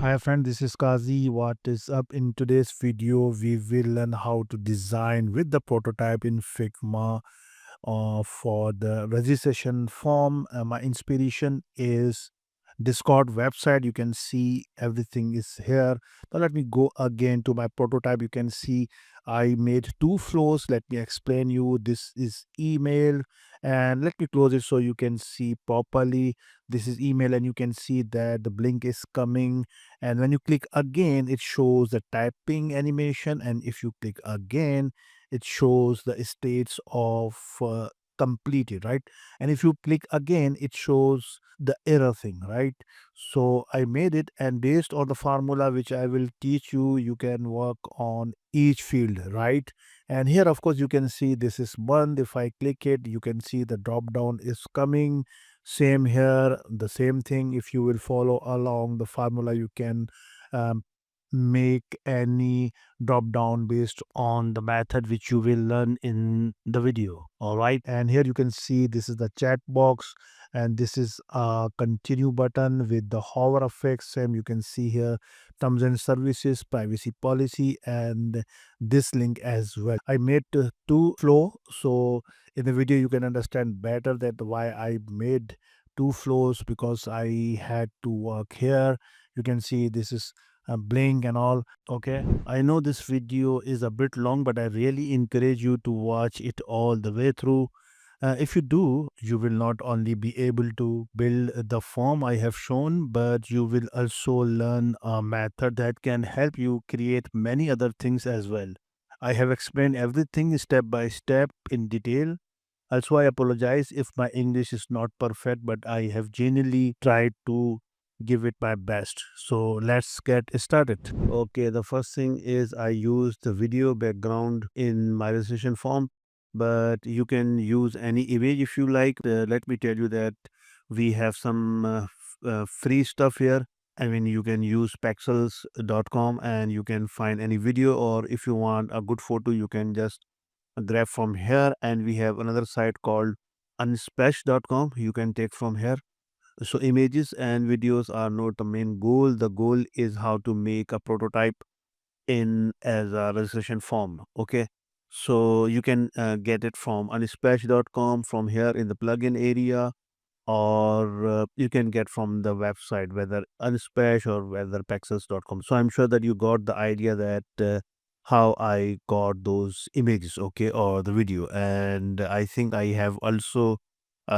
Hi friend, this is Kazi. What is up? In today's video, we will learn how to design with the prototype in Figma for the registration form. My inspiration is Discord website. You can see everything is here. Now let me go again to my prototype. You can see I made two flows. Let me explain you. This is email, and let me close it so you can see properly. This is email, and you can see that the blink is coming, and when you click again it shows the typing animation, and if you click again it shows the states of completed, right? And if you click again it shows the error thing, right? So I made it, and based on the formula which I will teach you, you can work on each field, right? And here of course you can see this is month. If I click it, you can see the drop down is coming. Same here, the same thing. If you will follow along the formula, you can um, make any drop down based on the method which you will learn in the video. All right. And here you can see this is the chat box, and this is a continue button with the hover effect. Same you can see here, terms and services, privacy policy, and this link as well. I made two flow, so in the video you can understand better that why I made two flows, because I had to work here. You can see this is blink and all. Okay, I know this video is a bit long, but I really encourage you to watch it all the way through. If you do, you will not only be able to build the form I have shown, but you will also learn a method that can help you create many other things as well. I have explained everything step by step in detail. Also, I apologize if my English is not perfect, but I have genuinely tried to give it my best. So let's get started. Okay, the first thing is I use the video background in my registration form, but you can use any image if you like. Let me tell you that we have some free stuff here. I mean, you can use pexels.com and you can find any video, or if you want a good photo, you can just grab from here. And we have another site called unsplash.com. You can take from here. So images and videos are not the main goal. The goal is how to make a prototype in as a registration form. Okay. So you can get it from unsplash.com from here in the plugin area, or you can get from the website, whether Unsplash or whether Pexels.com. So I'm sure that you got the idea that how I got those images, okay, or the video. And I think I have also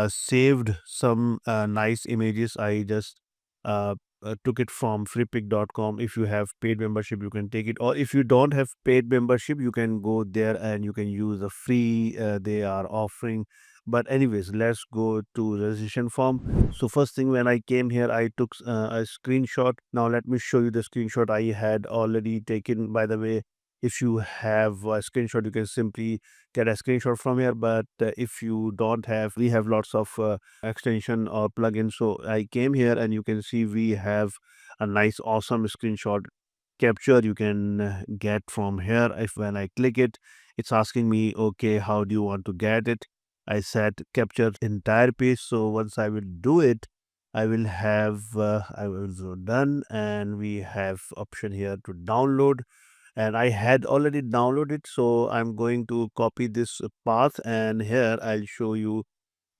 saved some nice images. I just uh, took it from freepic.com. If you have paid membership, you can take it. Or if you don't have paid membership, you can go there and you can use the free they are offering. But anyways, let's go to registration form. So first thing, when I came here, I took a screenshot. Now let me show you the screenshot I had already taken. By the way, if you have a screenshot, you can simply get a screenshot from here. But if you don't have, we have lots of extension or plugins. So I came here and you can see we have a nice, awesome screenshot capture you can get from here. If when I click it, it's asking me, okay, how do you want to get it? I said capture entire page. So once I will do it, I will have I will go done, and we have option here to download, and I had already downloaded. So I'm going to copy this path, and here I'll show you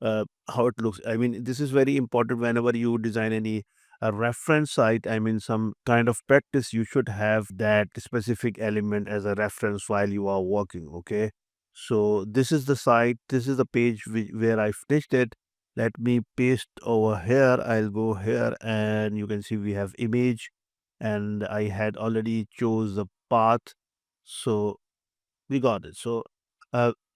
how it looks. I mean, this is very important whenever you design any a reference site. I mean, some kind of practice, you should have that specific element as a reference while you are working. Okay. So this is the site. This is the page where I finished it. Let me paste over here. I'll go here and you can see we have image, and I had already chose the path. So we got it. So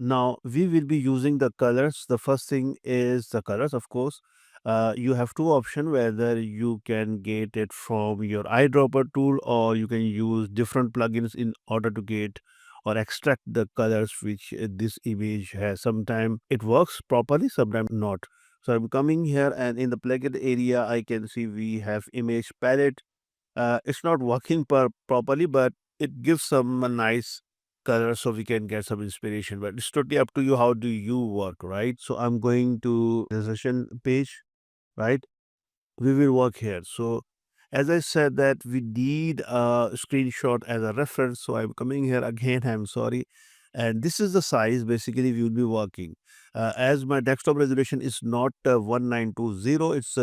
now we will be using the colors. The first thing is the colors, of course. You have two options, whether you can get it from your eyedropper tool, or you can use different plugins in order to get or extract the colors which this image has. Sometimes it works properly, sometimes not. So I'm coming here, and in the plugin area I can see we have image palette. It's not working properly, but it gives some nice color so we can get some inspiration. But it's totally up to you. How do you work, right? So I'm going to the session page, right? We will work here. So as I said that we need a screenshot as a reference. So I'm coming here again. I'm sorry. And this is the size basically we will be working. As my desktop resolution is not 1920, it's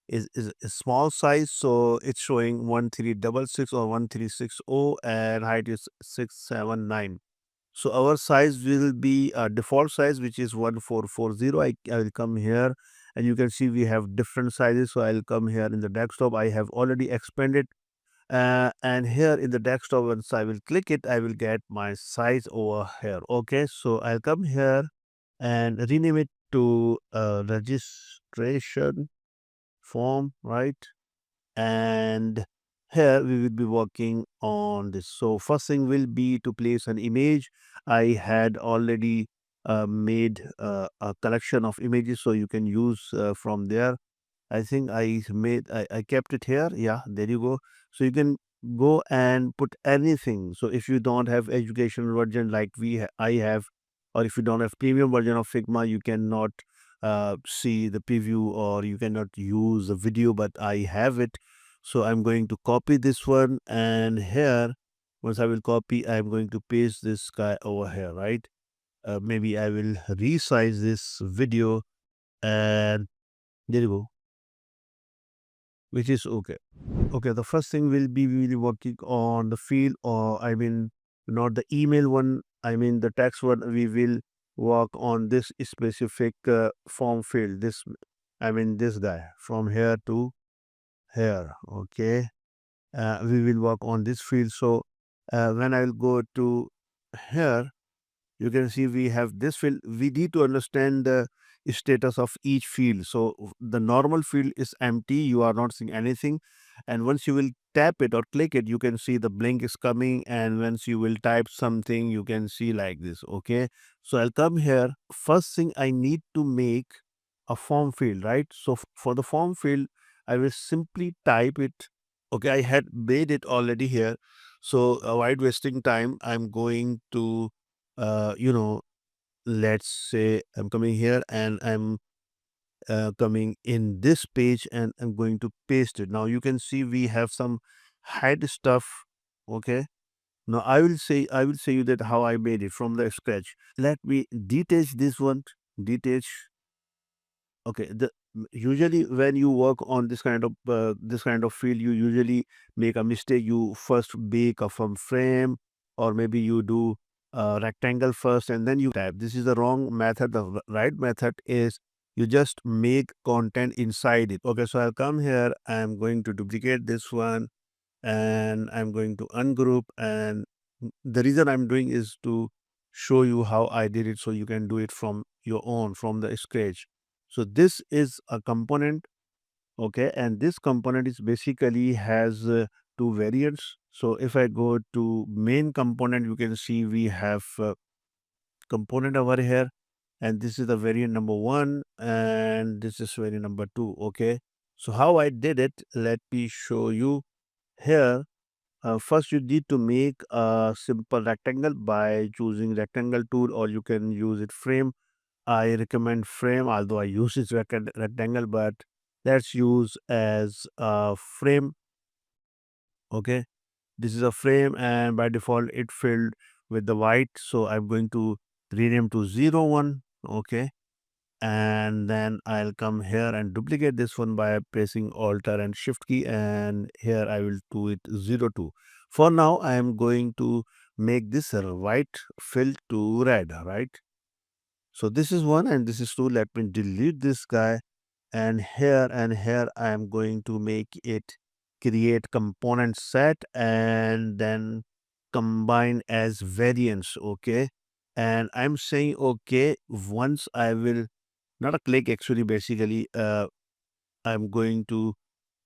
is a small size. So it's showing 1366 or 1360 and height is 679. So our size will be a default size, which is 1440. I will come here and you can see we have different sizes. So I'll come here in the desktop. I have already expanded. And here in the desktop, once I will click it, I will get my size over here. Okay. So I'll come here and rename it to registration form, right? And here we will be working on this. So first thing will be to place an image. I had already made a collection of images, so you can use from there. I think I kept it here. Yeah, there you go. So you can go and put anything. So if you don't have educational version like I have, or if you don't have premium version of Figma, you cannot see the preview or you cannot use the video, but I have it. So I'm going to copy this one, and here, once I will copy, I'm going to paste this guy over here, right? Maybe I will resize this video, and there you go, which is okay. Okay, the first thing will be we will be working on the field, or I mean, not the email one, I mean the text one. We will work on this specific form field. I mean, this guy from here to here. Okay, we will work on this field. So when I will go to here, you can see we have this field. We need to understand the status of each field. So the normal field is empty. You are not seeing anything. And once you will tap it or click it, you can see the blink is coming. And once you will type something, you can see like this. Okay. So I'll come here. First thing I need to make a form field, right? So for the form field, I will simply type it. Okay. I had made it already here. So avoid wasting time. I'm going to you know, let's say I'm coming here and I'm coming in this page and I'm going to paste it. Now you can see we have some hide stuff. Okay. Now I will say you that how I made it from the scratch. Let me detach this one. Detach. Okay. Usually when you work on this kind of field, you usually make a mistake. You first make a from frame, or maybe you do a rectangle first and then you tab. This is the wrong method. The right method is you just make content inside it. Okay, so I'll come here. I'm going to duplicate this one and I'm going to ungroup. And the reason I'm doing is to show you how I did it so you can do it from your own, from the scratch. So this is a component, okay, and this component is basically has two variants. So if I go to main component, you can see we have component over here, and this is the variant number one, and this is variant number two. Okay, so how I did it, let me show you here. First, you need to make a simple rectangle by choosing rectangle tool, or you can use it frame. I recommend frame, although I use this rectangle, but let's use as a frame. Okay, this is a frame, and by default it filled with the white. So I'm going to rename to 01. Okay, and then I'll come here and duplicate this one by pressing Alt and Shift key, and here I will do it 02. For now, I am going to make this white fill to red, right? So this is one and this is two. Let me delete this guy, and here I am going to make it create component set and then combine as variants. Okay, and I'm saying okay once I will not a click actually, basically I'm going to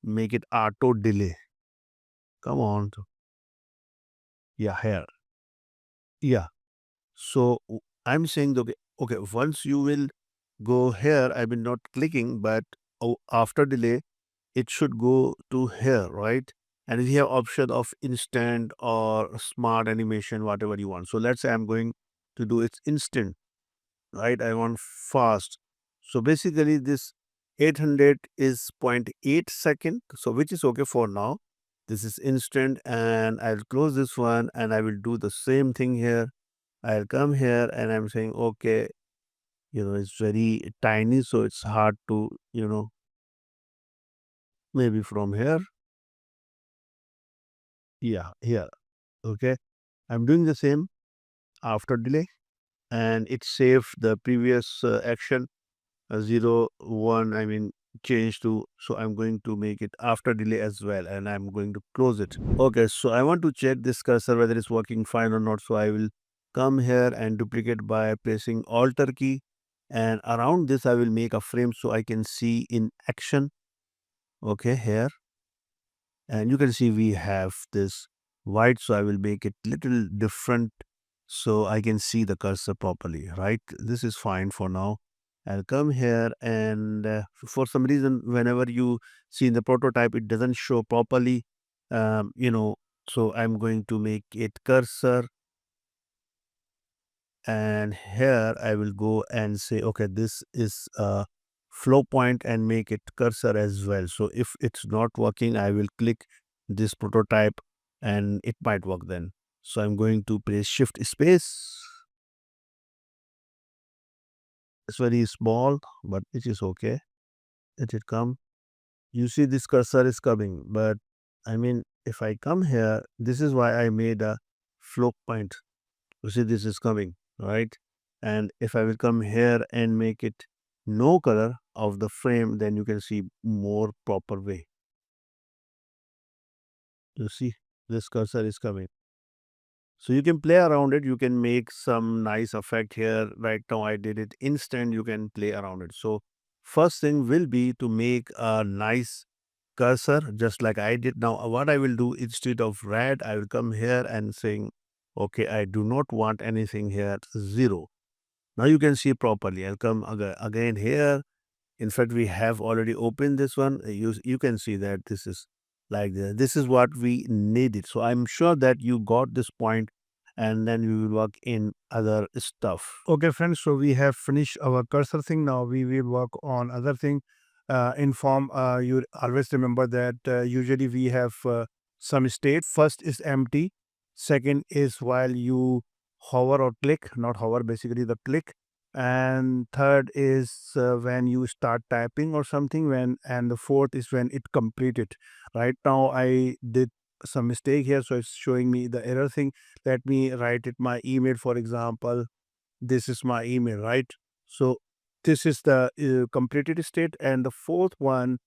make it auto delay. Come on. Yeah, here. Yeah. So I'm saying okay, okay, once you will go here, I mean not clicking, but after delay, it should go to here, right? And we have option of instant or smart animation, whatever you want. So let's say I'm going to do it instant, right? I want fast. So basically this 800 is 0.8 second, so which is okay for now. This is instant, and I'll close this one and I will do the same thing here. I'll come here and I'm saying, okay, it's very tiny, so it's hard to, maybe from here. Yeah, here. Okay. I'm doing the same after delay, and it saved the previous action 0 1, I mean, change to. So I'm going to make it after delay as well, and I'm going to close it. Okay, so I want to check this cursor whether it's working fine or not. So I will come here and duplicate by pressing Alter key, and around this I will make a frame so I can see in action. Okay, here, and you can see we have this white, so I will make it little different so I can see the cursor properly, right? This is fine for now. I'll come here, and for some reason whenever you see in the prototype it doesn't show properly, um, you know so I'm going to make it cursor, and here I will go and say, okay, this is a flow point, and make it cursor as well. So if it's not working, I will click this prototype and it might work then. So I'm going to press shift space. It's very small, but it is okay. It will come. You see this cursor is coming, but I mean, if I come here, this is why I made a flow point. You see, this is coming, right? And if I will come here and make it no color of the frame, then you can see more proper way. You see, this cursor is coming. So you can play around it. You can make some nice effect here. Right now, I did it instant. You can play around it. So first thing will be to make a nice cursor, just like I did. Now, what I will do, instead of red, I will come here and saying, okay, I do not want anything here, 0. Now you can see properly. I'll come again here. In fact, we have already opened this one. You can see that this is like this. This is what we needed. So I'm sure that you got this point, and then we will work in other stuff. Okay, friends. So we have finished our cursor thing. Now we will work on other thing. In form, you always remember that usually we have some state. First is empty. Second is while you hover or click, not hover, basically the click. And third is when you start typing or something, and the fourth is when it completed. Right now I did some mistake here, so it's showing me the error thing. Let me write it my email, for example. This is my email, right? So this is the completed state, and the fourth one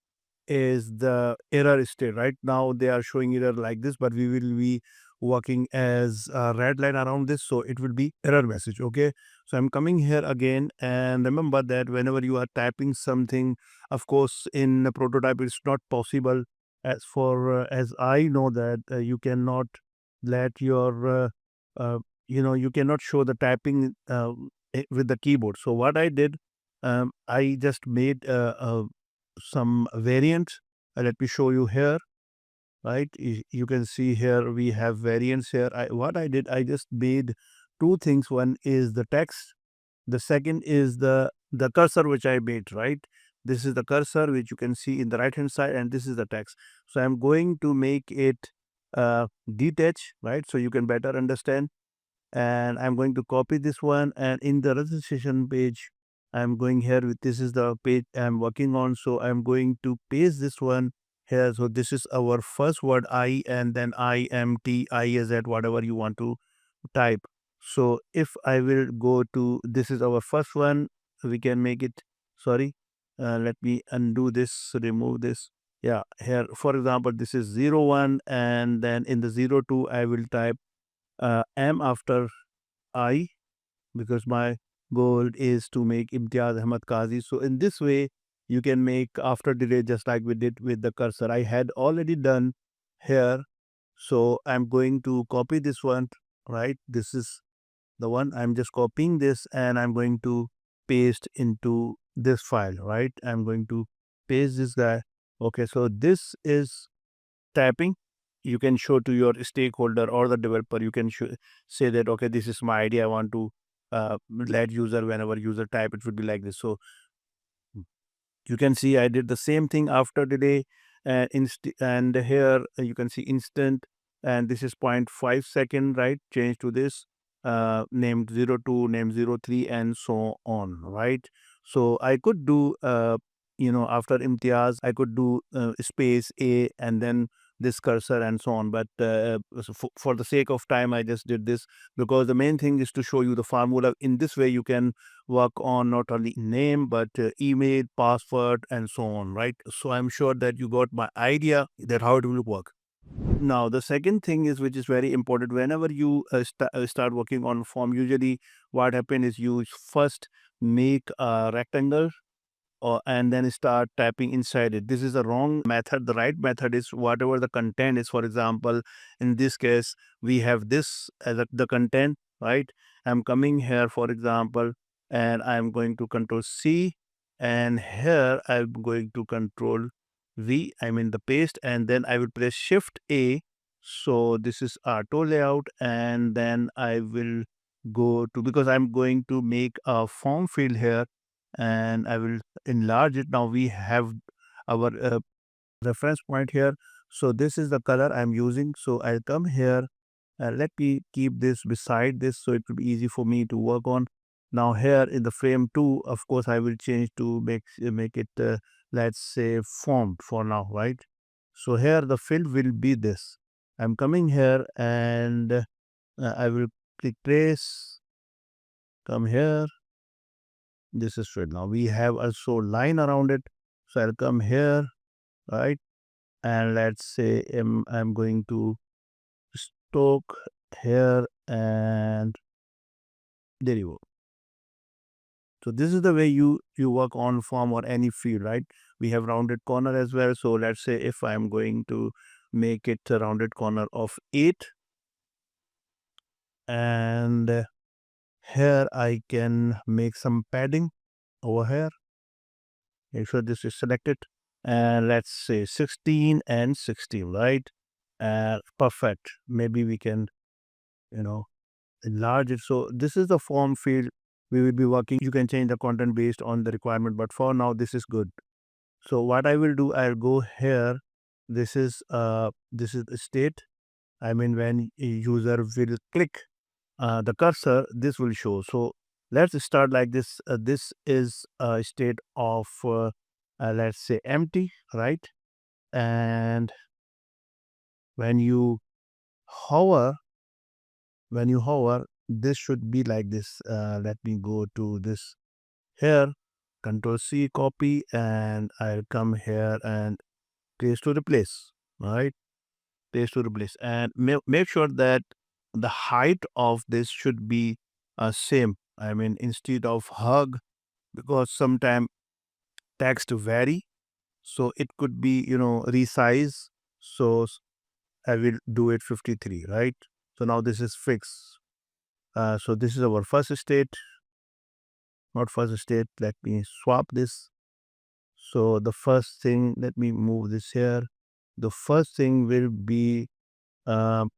is the error state. Right now they are showing error like this, but we will be working as a red line around this, so it will be error message. Okay, so I'm coming here again, and remember that whenever you are typing something, of course in a prototype it's not possible. As I know that you cannot let your you cannot show the typing with the keyboard. So what I did, I just made some variants. Let me show you here, right? You can see here we have variants here. What I did, I just made two things. One is the text. The second is the cursor which I made, right? This is the cursor which you can see in the right hand side, and this is the text. So I'm going to make it detach, right? So you can better understand, and I'm going to copy this one, and in the registration page I'm going here with, this is the page I'm working on, so I'm going to paste this one here. So this is our first word I, and then IMTIZ, whatever you want to type. So if I will go to, this is our first one, we can make it, sorry, let me undo this, remove this. Yeah, here for example this is 01, and then in the 02 I will type M after I, because my goal is to make Imtiaz Ahmad Qazi. So in this way, you can make after delay just like we did with the cursor. I had already done here. So I'm going to copy this one, right? This is the one. I'm just copying this, and I'm going to paste into this file, right? I'm going to paste this guy. Okay, so this is tapping. You can show to your stakeholder or the developer. You can say that, okay, this is my idea, I want to let user, whenever user type, it would be like this. So You can see I did the same thing after delay, and here you can see instant, and this is 0.5 second, right? Change to this, named 02, named 03, and so on, right? So I could do, after Imtiaz, I could do space A and then this cursor and so on. But for the sake of time, I just did this because the main thing is to show you the formula. In this way, you can work on not only name but email, password, and so on, right? So I'm sure that you got my idea that how it will work. Now the second thing is, which is very important, whenever you start working on form, usually what happens is you first make a rectangle, and then start typing inside it. This is the wrong method. The right method is whatever the content is. For example, in this case, we have this as the content, right? I'm coming here, for example, and I'm going to control C, and here I'm going to control V, I mean the paste, and then I will press Shift A. So this is auto layout, and then I will go to, because I'm going to make a form field here, and I will enlarge it. Now we have our reference point here. So this is the color I'm using. So I'll come here. Let me keep this beside this so it will be easy for me to work on. Now here in the frame 2, of course, I will change to make it, let's say, font for now, right? So here the field will be this. I'm coming here, and I will click trace, come here. This is straight. Now we have also line around it. So I'll come here, right? And let's say I'm going to stroke here, and there you go. So this is the way you work on form or any field, right? We have rounded corner as well. So let's say if I'm going to make it a rounded corner of 8, and here I can make some padding over here. Make sure this is selected, and let's say 16 and 16, right? Perfect. Maybe we can, you know, enlarge it. So this is the form field we will be working. You can change the content based on the requirement, but for now this is good. So what I will do, I'll go here. This is the state. I mean, when a user will click the cursor, this will show. So let's start like this. This is a state of, let's say, empty, right? And when you hover, this should be like this. Let me go to this here, Control C, copy, and I'll come here and paste to replace, right? Paste to replace, and make sure that the height of this should be same. I mean, instead of hug, because sometimes text vary, so it could be, resize. So I will do it 53, right? So now this is fixed. So this is our first state, not first state. Let me swap this. So the first thing, let me move this here. The first thing will be um,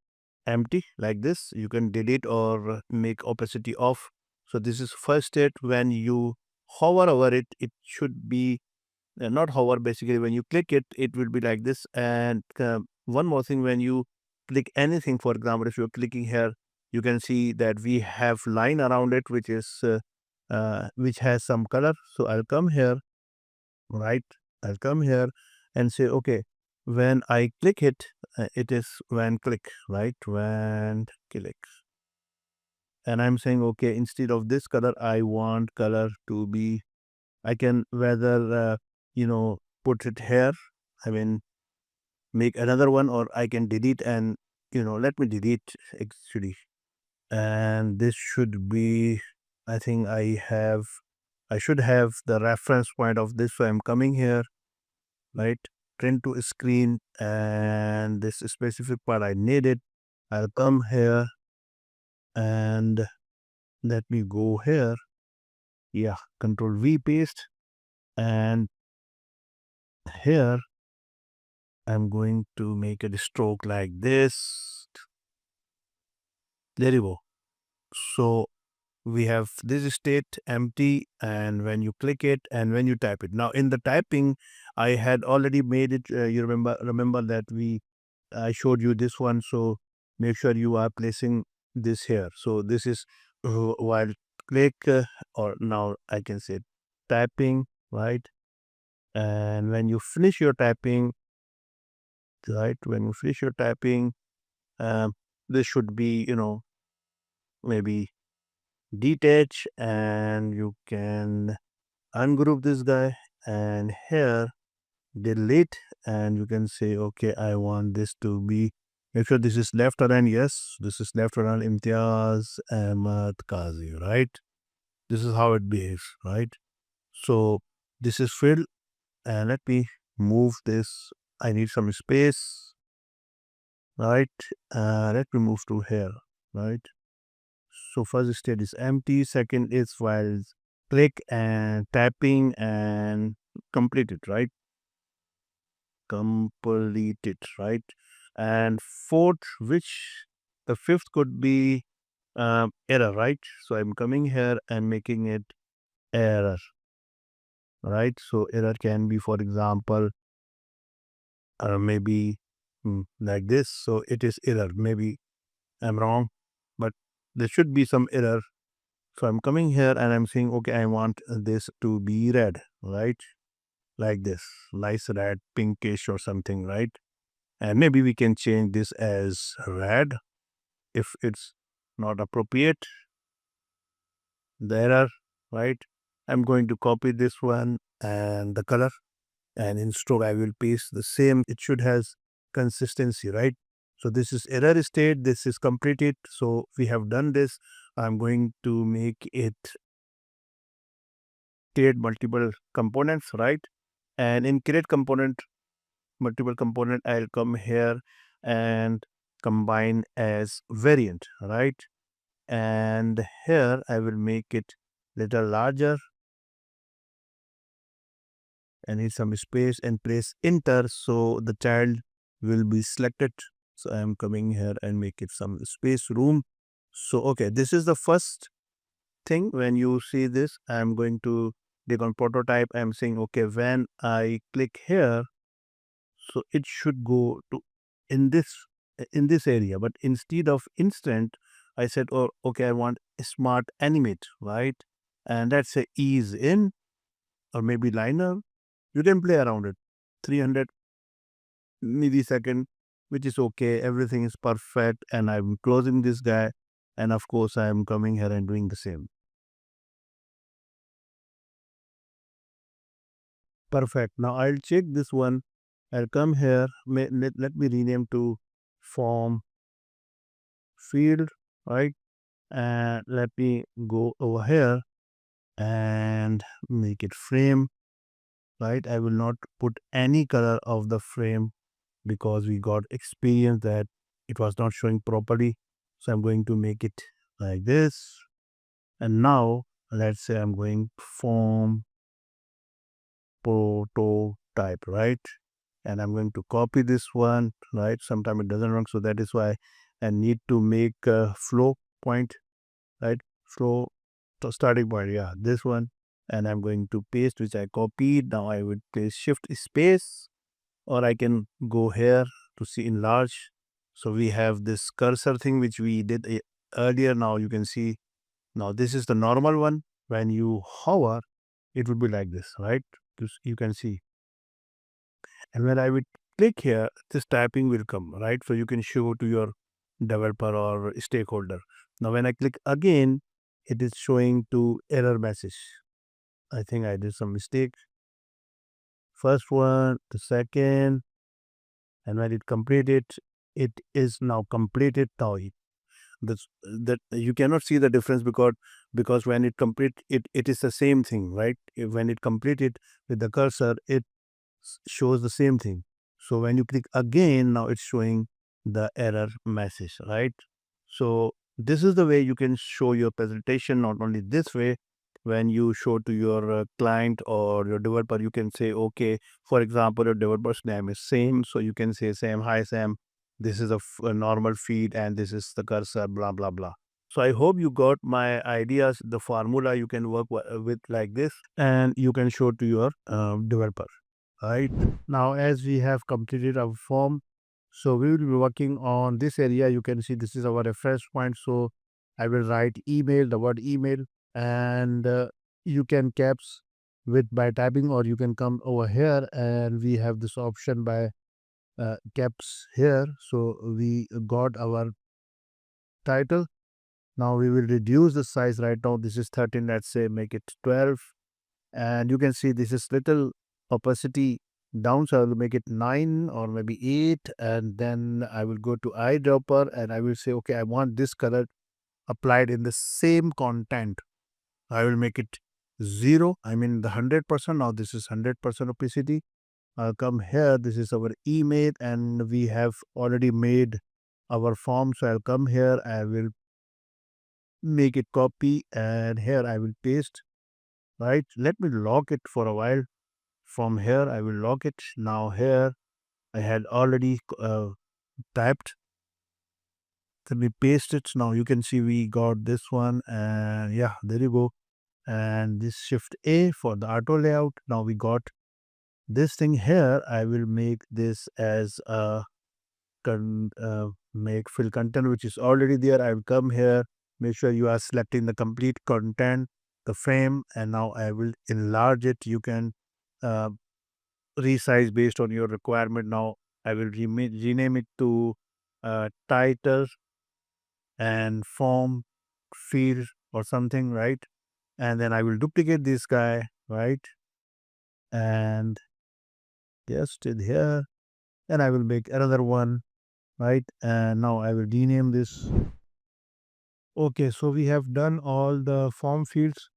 empty like this. You can delete or make opacity off. So this is first state. When you hover over it, it should be not hover. Basically, when you click it, it will be like this. And one more thing, when you click anything, for example, if you're clicking here, you can see that we have line around it, which has some color. So I'll come here, right? I'll come here and say, okay, when I click it, it is when click, right? When click. And I'm saying, okay, instead of this color, I want color to be, I can whether, put it here. I mean, make another one, or I can delete and, let me delete actually. And this should be, I think I should have the reference point of this. So I'm coming here, right? Print to screen, and this specific part I need it. I'll come here and let me go here. Yeah, Control V, paste, and here I'm going to make a stroke like this. There you go. So we have this state empty, and when you click it and when you type it. Now in the typing, I had already made it. You remember that I showed you this one. So make sure you are placing this here. So this is while click or now I can say typing, right? And when you finish your typing, right? When you finish your typing, um, this should be, maybe detach, and you can ungroup this guy, and here delete, and you can say, okay, I want this to be, make sure this is left align. Yes, this is left align Imtiaz Ahmad Kazi, right? This is how it behaves, right? So this is filled, and let me move this. I need some space, right? Let me move to here, right? So first state is empty, second is while click and tapping and complete it, right? Complete it, right? And fourth, which the fifth could be error, right? So I'm coming here and making it error, right? So error can be, for example, maybe like this. So it is error. Maybe I'm wrong, but there should be some error. So I'm coming here and I'm saying, okay, I want this to be red, right? Like this, nice red, pinkish or something, right? And maybe we can change this as red if it's not appropriate. The error, right? I'm going to copy this one and the color, and in stroke I will paste the same. It should has consistency, right? So this is error state, this is completed. So we have done this. I'm going to make it create multiple components, right? And in create component, multiple component, I'll come here and combine as variant, right? And here I will make it little larger and need some space and press enter, so the child will be selected. So I am coming here and make it some space room. So okay, this is the first thing. When you see this, I am going to click on prototype. I am saying, okay, when I click here, so it should go to in this in this area, but instead of instant, I said, oh okay, I want smart animate, right? And let's say ease in, or maybe liner. You can play around it. 300 millisecond, which is okay. Everything is perfect, and I'm closing this guy, and of course I am coming here and doing the same. Perfect. Now I'll check this one. I'll come here. Let me rename to form field, right? And let me go over here and make it frame, right? I will not put any color of the frame because we got experience that it was not showing properly. So I'm going to make it like this. And now let's say I'm going form prototype, right? And I'm going to copy this one, right? Sometimes it doesn't work. So that is why I need to make a flow point, right? Flow starting point, yeah, this one. And I'm going to paste, which I copied. Now I would place shift space, or I can go here to see enlarge. So we have this cursor thing which we did earlier. Now you can see, now this is the normal one. When you hover, it would be like this, right? You can see. And when I would click here, this typing will come, right? So you can show to your developer or stakeholder. Now when I click again, it is showing to error message. I think I did some mistake. First one, the second, and when it completed, it is now completed. Now that's that you cannot see the difference because when it complete it is the same thing, right? When it completed with the cursor, it shows the same thing. So when you click again, now it's showing the error message, right? So this is the way you can show your presentation. Not only this way, when you show to your client or your developer, you can say, okay, for example, your developer's name is Sam. So you can say, Sam, hi Sam, this is a normal feed and this is the cursor, blah, blah, blah. So I hope you got my ideas, the formula you can work with like this, and you can show to your developer. Right now, as we have completed our form, so we will be working on this area. You can see this is our reference point. So I will write email, the word email, and you can caps with by typing, or you can come over here and we have this option by caps here. So we got our title. Now we will reduce the size. Right now this is 13, let's say make it 12, and you can see this is little opacity down, so I will make it 9 or maybe 8, and then I will go to eyedropper and I will say okay, I want this color applied in the same content. I will make it 0, I mean the 100%. Now this is 100% opacity. I'll come here, this is our email and we have already made our form. So I'll come here, I will make it copy, and here I will paste. Right, let me lock it for a while. From here I will lock it. Now here I had already typed, then we paste it. Now you can see we got this one, and yeah, there you go. And this shift A for the auto layout. Now we got this thing here. I will make this as a make fill content which is already there. I will come here, make sure you are selecting the complete content, the frame, and now I will enlarge it. You can uh, resize based on your requirement. Now I will rename it to title and form field or something, right? And then I will duplicate this guy, right? And just it here, and I will make another one, right? And now I will rename this. Okay, so we have done all the form fields,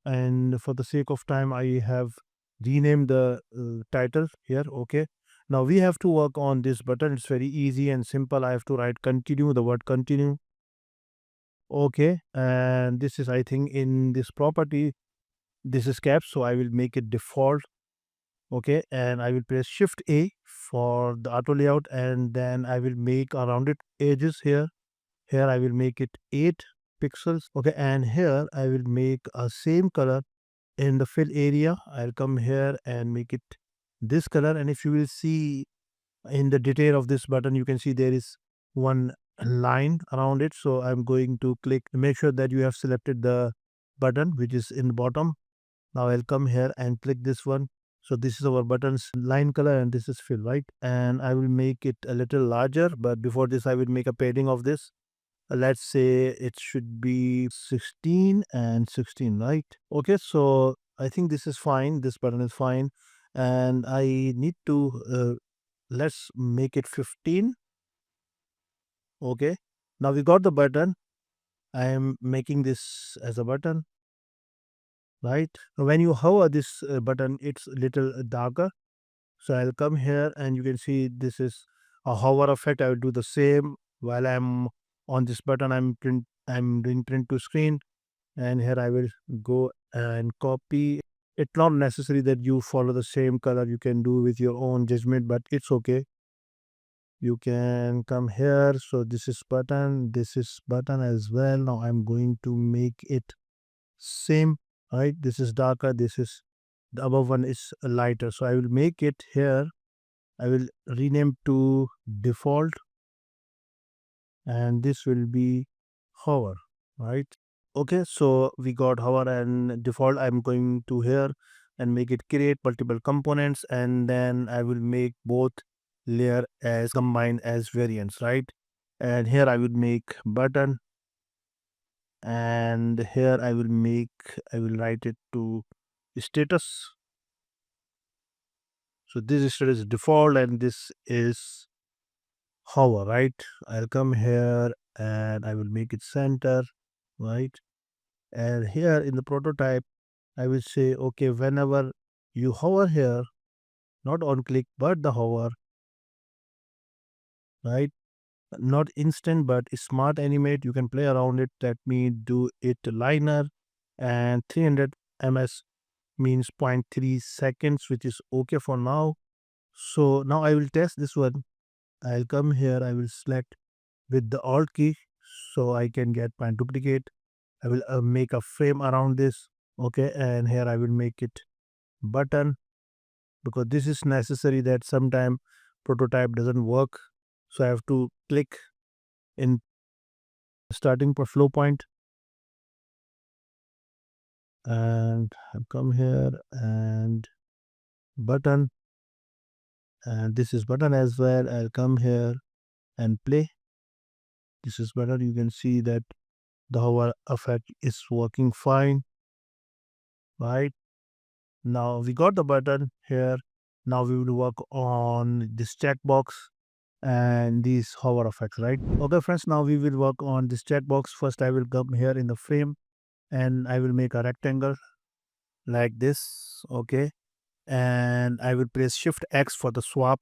and for the sake of time I have renamed the title here. Okay, now we have to work on this button. It's very easy and simple. I have to write continue, the word continue. Okay, and this is, I think, in this property, this is caps, so I will make it default. Okay, and I will press shift A for the auto layout, and then I will make a rounded edges here. Here I will make it 8 pixels. Okay, and here I will make a same color in the fill area. I'll come here and make it this color, and if you will see in the detail of this button, you can see there is one line around it. So I'm going to click, make sure that you have selected the button which is in the bottom. Now I'll come here and click this one. So this is our button's line color and this is fill, right? And I will make it a little larger, but before this I will make a padding of this. Let's say it should be 16 and 16, right? Okay, so I think this is fine. This button is fine. And I need to, let's make it 15. Okay, now we got the button. I am making this as a button, right? When you hover this button, it's a little darker. So I'll come here and you can see this is a hover effect. I will do the same while I'm on this button. I'm doing print to screen, and here I will go and copy. It's not necessary that you follow the same color. You can do with your own judgment, but it's okay. You can come here. So this is button as well. Now I'm going to make it same, right? This is darker. This is the above one is lighter. So I will make it here. I will rename to default, and this will be hover, right? Okay, so we got hover and default. I'm going to here and make it create multiple components, and then I will make both layer as combined as variants, right? And here I will make button, and here I will write it to status. So this status is default and this is hover, right? I'll come here and I will make it center, right? And here in the prototype, I will say, okay, whenever you hover here, not on click, but the hover, right? Not instant, but smart animate. You can play around it. Let me do it liner, and 300 ms means 0.3 seconds, which is okay for now. So now I will test this one. I'll come here. I will select with the alt key. so I can get my duplicate. I will make a frame around this. Okay, and here I will make it button, because this is necessary that sometime prototype doesn't work. So I have to click in starting flow point, and I'll come here and button, and this is button as well. I'll come here and play. This is button. You can see that the hover effect is working fine, right? Now we got the button here. Now we will work on this checkbox and these hover effects, right? Okay, friends, now we will work on this checkbox. First, I will come here in the frame and I will make a rectangle like this. Okay, and I will press Shift X for the swap.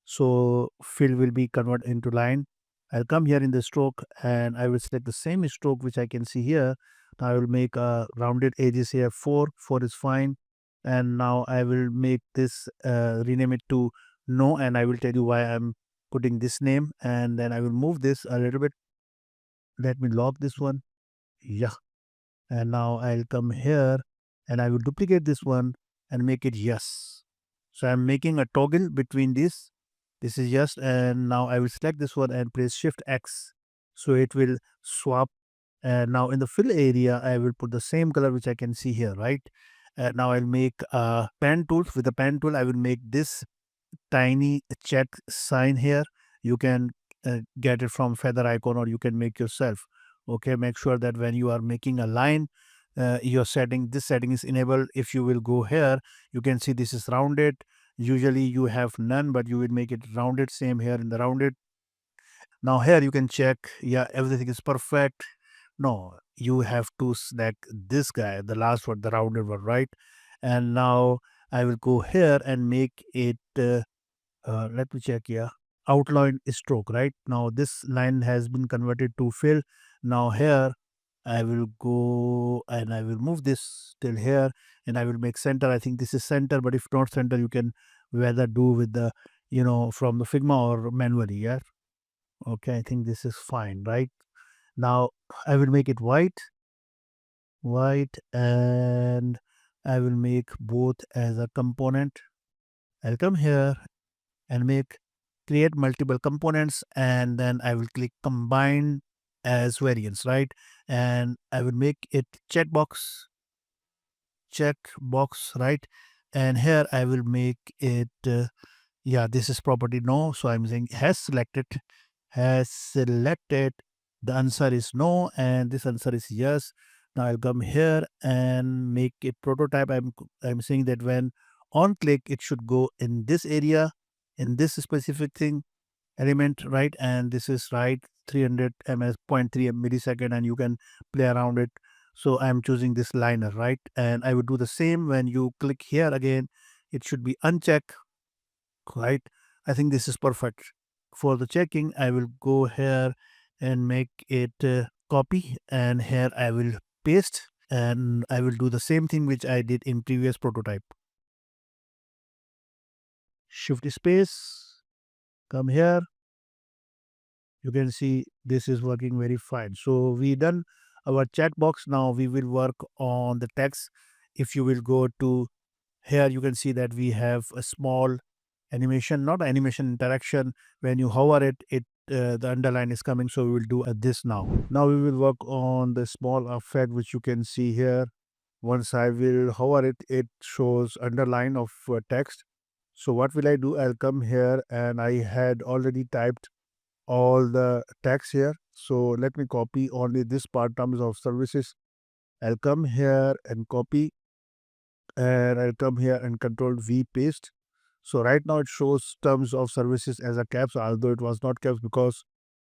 So fill will be converted into line. I'll come here in the stroke and I will select the same stroke which I can see here. Now I will make a rounded edges here. 4 is fine. And now I will make this rename it to no, and I will tell you why I'm putting this name. And then I will move this a little bit. Let me lock this one. Yeah. And now I'll come here and I will duplicate this one and make it yes. So I'm making a toggle between this. This is yes, and now I will select this one and press Shift X. So it will swap. And now in the fill area, I will put the same color which I can see here, right? Now I'll make a pen tool. With the pen tool, I will make this tiny check sign here. You can get it from feather icon or you can make yourself. Okay, make sure that when you are making a line, your setting, this setting is enabled. If you will go here, you can see this is rounded. Usually you have none, but you will make it rounded. Same here in the rounded. Now here you can check, yeah, everything is perfect. No, you have to select this guy, the last one, the rounded one, right? And now I will go here and make it let me check, yeah, outline stroke, right? Now this line has been converted to fill. Now here I will go and I will move this till here and I will make center. I think this is center, but if not center, you can whether do with the, from the Figma or manually, yeah. Okay, I think this is fine, right? Now I will make it white, and I will make both as a component. I'll come here and make create multiple components, and then I will click combine as variants, right? And I will make it checkbox, right? And here I will make it yeah, this is property no, so I'm saying has selected. The answer is no and this answer is yes. Now I'll come here and make it prototype. I'm saying that when on click it should go in this area, in this specific thing element, right? And this is right 300 ms 0.3 millisecond, and you can play around it. So I'm choosing this liner, right? And I would do the same when you click here again. It should be uncheck, right? I think this is perfect. For the checking, I will go here and make it copy, and here I will paste, and I will do the same thing which I did in previous prototype. Shift space, come here. You can see this is working very fine. So we done our chat box. Now we will work on the text. If you will go to here, you can see that we have a small animation, not animation, interaction. When you hover it, the underline is coming. So we will do this now. Now we will work on the small effect which you can see here. Once I will hover it, it shows underline of text. So what will I do? I'll come here and I had already typed all the text here. So let me copy only this part, terms of services. I'll come here and copy, and I'll come here and control V paste. So right now it shows terms of services as a caps, although it was not caps because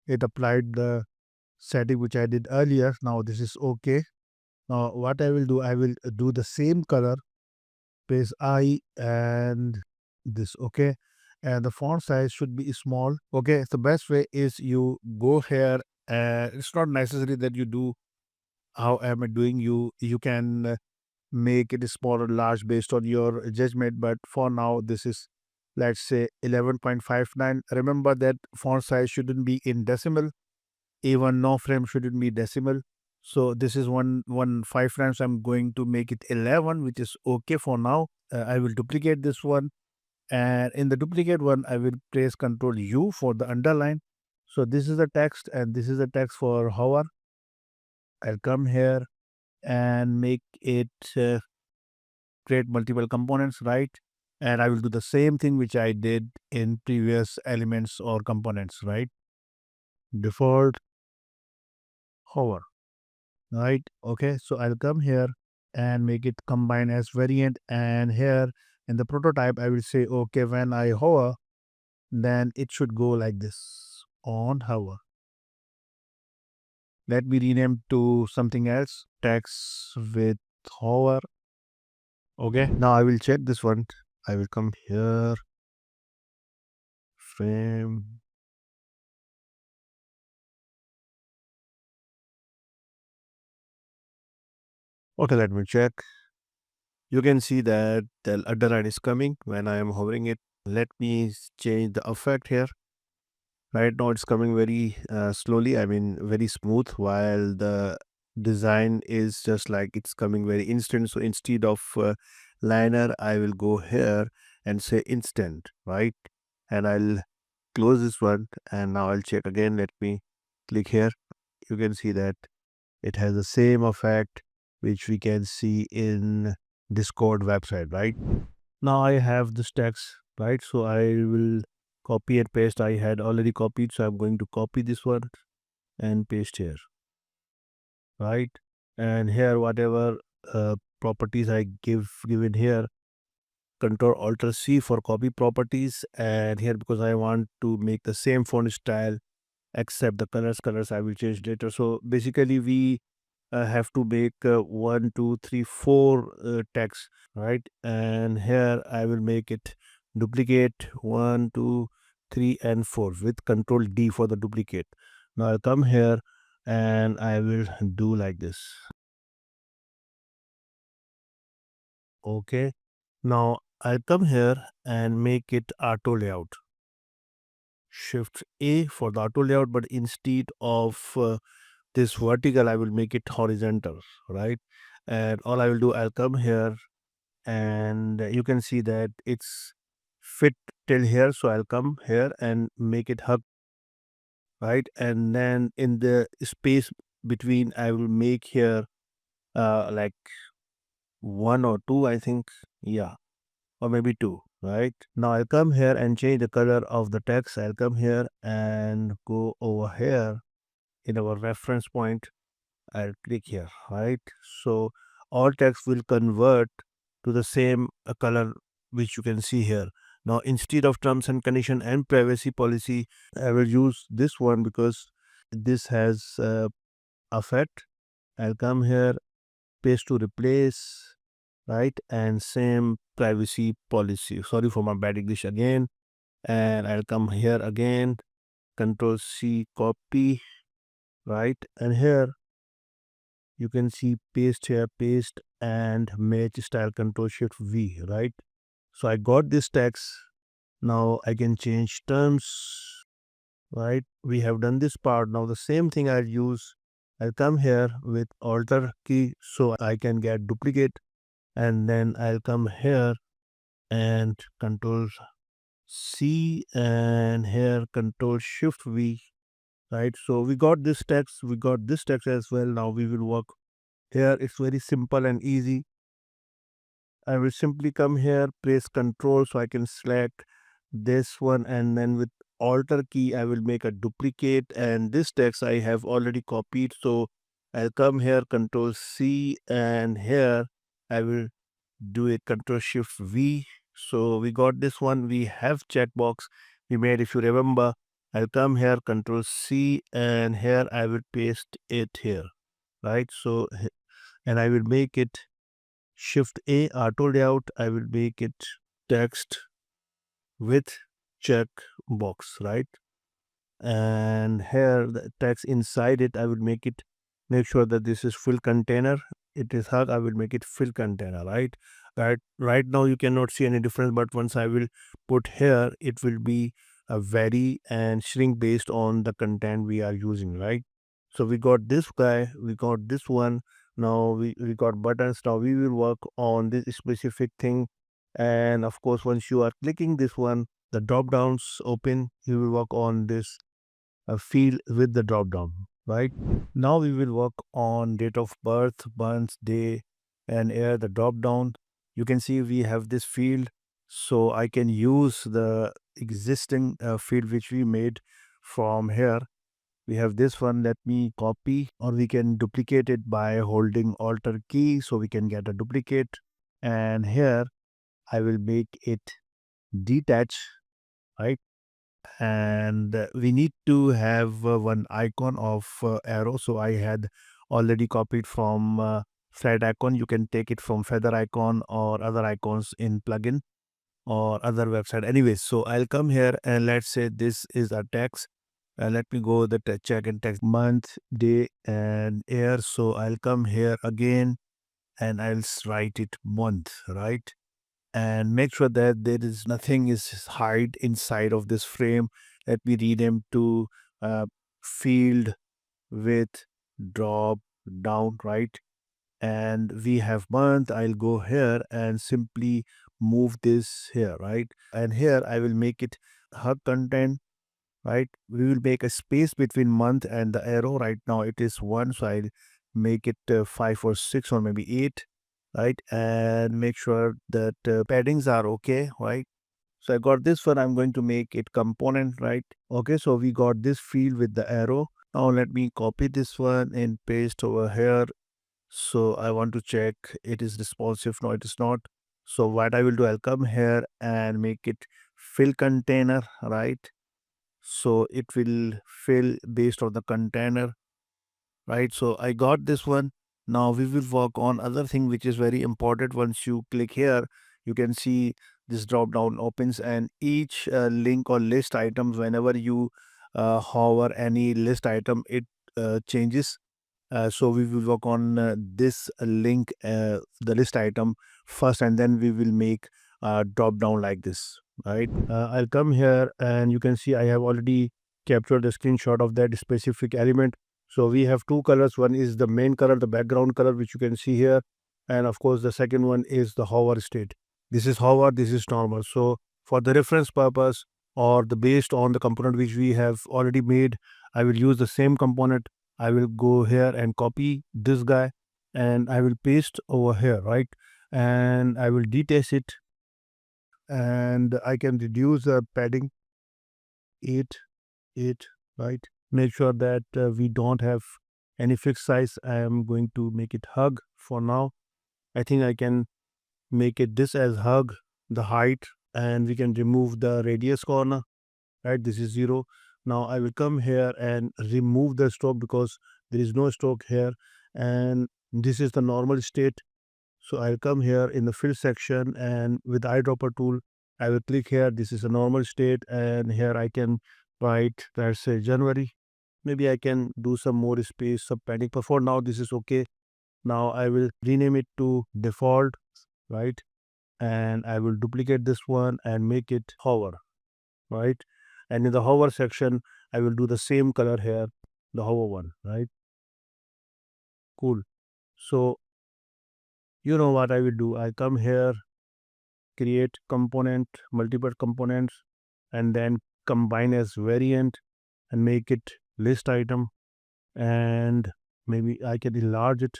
it applied the setting which I did earlier. Now this is okay. Now what I will do, I will do the same color, paste I and this, okay. And the font size should be small. Okay, the best way is you go here, and it's not necessary that you do how am I doing. You can make it small or large based on your judgment, but for now this is, let's say, 11.59. Remember that font size shouldn't be in decimal. even no frame shouldn't be decimal. So this is one 5 frames. I'm going to make it 11, which is okay for now. I will duplicate this one, and in the duplicate one, I will press Control U for the underline. So this is the text, and this is the text for hover. I'll come here and make it create multiple components, right? And I will do the same thing which I did in previous elements or components, right? Default hover, right? Okay, so I'll come here and make it combine as variant, and here in the prototype I will say, okay, when I hover, then it should go like this on hover. Let me rename to something else, text with hover. Okay, now I will check this one. I will come here, frame. Okay, let me check. You can see that the underline is coming when I am hovering it. Let me change the effect here. Right now it's coming very slowly, I mean very smooth, while the design is just like it's coming very instant. So instead of liner, I will go here and say instant, right? And I'll close this one, and now I'll check again. Let me click here. You can see that it has the same effect which we can see in Discord website, right? Now I have this text, right? So I will copy and paste. I had already copied, so I'm going to copy this one and paste here, right? And here, whatever properties I given here, Control Alter C for copy properties, and here because I want to make the same font style except the colors I will change later. So basically we have to make 1 2 3 4 text, right? And here I will make it duplicate 1 2 3 and 4 with Control D for the duplicate. Now I'll come here and I will do like this. Okay, now I'll come here and make it auto layout. Shift A for the auto layout, but instead of this vertical, I will make it horizontal, right? And all I will do, I'll come here and you can see that it's fit till here. So I'll come here and make it hug, right? And then in the space between, I will make here like 1 or 2, I think. Yeah, or maybe 2, right? Now I'll come here and change the color of the text. I'll come here and go over here in our reference point. I'll click here, right? So all text will convert to the same color which you can see here. Now instead of terms and condition and privacy policy, I will use this one because this has effect. I'll come here, paste to replace, right? And same privacy policy. Sorry for my bad English again. And I'll come here again, Control C, copy, right? And here you can see paste here, paste and match style, Control Shift V, right? So I got this text. Now I can change terms, right? We have done this part. Now the same thing I'll use. I'll come here with Alter key so I can get duplicate, and then I'll come here and Control C, and here Control Shift V, right? So we got this text, we got this text as well. Now we will work here. It's very simple and easy. I will simply come here, press Control so I can select this one, and then with Alter key I will make a duplicate, and this text I have already copied. So I'll come here, Control C, and here I will do it, Control Shift V. So we got this one. We have checkbox we made, if you remember. I'll come here, Control C, and here I will paste it here, right? So and I will make it Shift A, auto layout. I will make it text with checkbox, right? And here the text inside it, I will make sure that this is full container. It is hard, I will make it full container, right? Right now you cannot see any difference, but once I will put here, it will be vary and shrink based on the content we are using, right? So we got this guy, we got this one. Now we got buttons. Now we will work on this specific thing. And of course, once you are clicking this one, the drop downs open. You will work on this field with the drop down, right? Now we will work on date of birth, month, day, and year, the drop down. You can see we have this field, so I can use the existing field which we made from here. We have this one. Let me copy, or we can duplicate it by holding Alter key, so we can get a duplicate. And here I will make it detach, right? And we need to have one icon of arrow. So I had already copied from thread icon. You can take it from feather icon or other icons in plugin or other website. Anyways, so I'll come here and let's say this is a text. Let me go the check and text month, day, and year. So I'll come here again and I'll write it month, right? And make sure that there is nothing is hide inside of this frame. Let me rename to field with drop down, right? And we have month. I'll go here and simply move this here, right? And here I will make it hug content, right? We will make a space between month and the arrow. Right now it is 1, so I'll make it 5 or 6 or maybe 8, right? And make sure that paddings are okay, right? So I got this one. I'm going to make it component, right? Okay, so we got this field with the arrow. Now let me copy this one and paste over here. So I want to check it is responsive. No, it is not. So what I will do, I'll come here and make it fill container, right? So it will fill based on the container, right? So I got this one. Now we will work on other thing which is very important. Once you click here, you can see this drop down opens, and each link or list items, whenever you hover any list item, it changes. So we will work on this link, the list item first, and then we will make drop down like this, right? I'll come here and you can see I have already captured the screenshot of that specific element. So we have two colors. One is the main color, the background color, which you can see here. And of course, the second one is the hover state. This is hover, this is normal. So for the reference purpose, or the based on the component which we have already made, I will use the same component. I will go here and copy this guy and I will paste over here, right? And I will detach it, and I can reduce the padding 8, 8, right? Make sure that we don't have any fixed size. I am going to make it hug for now. I think I can make it this as hug, the height, and we can remove the radius corner, right? This is 0. Now I will come here and remove the stroke because there is no stroke here, and this is the normal state. So I'll come here in the fill section, and with the eyedropper tool, I will click here. This is a normal state, and here I can write, let's say January. Maybe I can do some more space, some padding, but for now this is okay. Now I will rename it to default, right? And I will duplicate this one and make it hover, right? And in the hover section, I will do the same color here, the hover one, right? Cool. So you know what I will do. I come here, create component, multiple components, and then combine as variant and make it list item, and maybe I can enlarge it.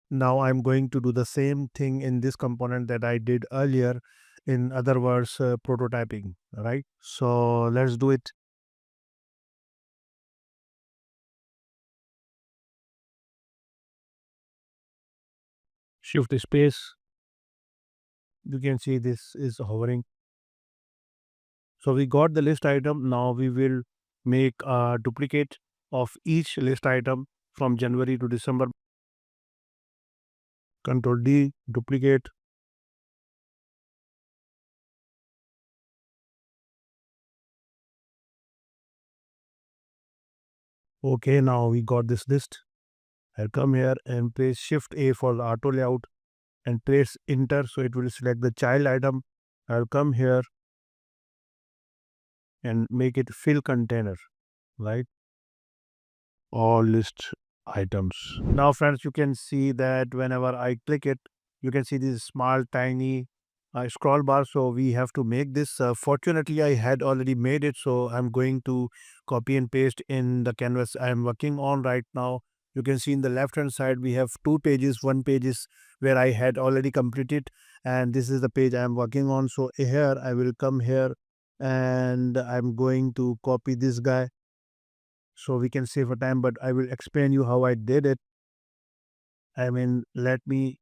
Now I'm going to do the same thing in this component that I did earlier, in other words, prototyping, right? So let's do it. Shift space. You can see this is hovering. So we got the list item. Now we will make a duplicate of each list item from January to December. Control D, duplicate. Okay, now we got this list. I'll come here and press Shift A for the auto layout and press enter, so it will select the child item. I'll come here and make it fill container, right? All list items. Now, friends, you can see that whenever I click it, you can see this small, tiny scroll bar. So we have to make this. Fortunately, I had already made it. So I'm going to copy and paste in the canvas I'm working on right now. You can see in the left hand side, we have two pages. One page is where I had already completed, and this is the page I'm working on. So here, I will come here and I'm going to copy this guy so we can save a time, but I will explain you how I did it. I mean, let me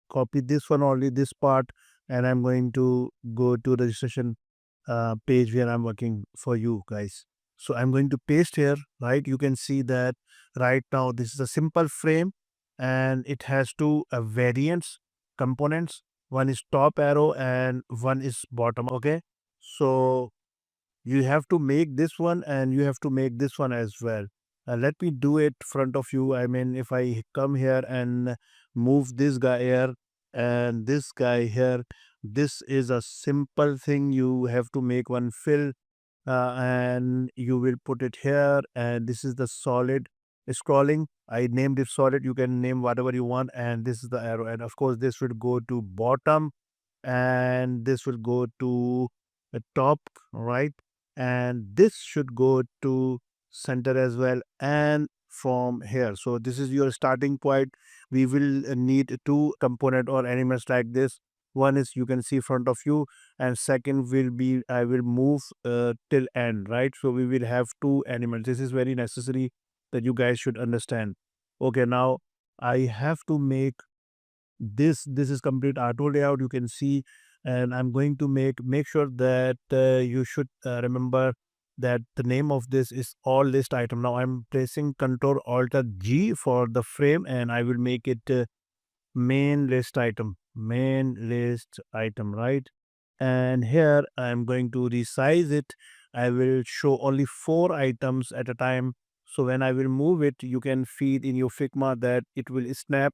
copy this one only, this part, and I'm going to go to registration page where I'm working for you guys. So I'm going to paste here, right? You can see that right now this is a simple frame and it has two variants components. One is top arrow and one is bottom. Okay. So you have to make this one and you have to make this one as well. Let me do it front of you. I mean, if I come here and move this guy here and this guy here, this is a simple thing. You have to make one fill and you will put it here, and this is the solid scrolling. I named it solid. You can name whatever you want, and this is the arrow, and of course this will go to bottom and this will go to the top, right? And this should go to center as well, and from here. So this is your starting point. We will need two component or elements like this. One is you can see front of you, and second will be I will move till end, right? So we will have two animals. This is very necessary that you guys should understand. Okay, now I have to make this is complete auto layout, you can see, and I'm going to make sure that you should remember that the name of this is all list item. Now I'm pressing Ctrl Alt G for the frame, and I will make it main list item, right? And here I'm going to resize it. I will show only 4 items at a time. So when I will move it, you can feed in your Figma that it will snap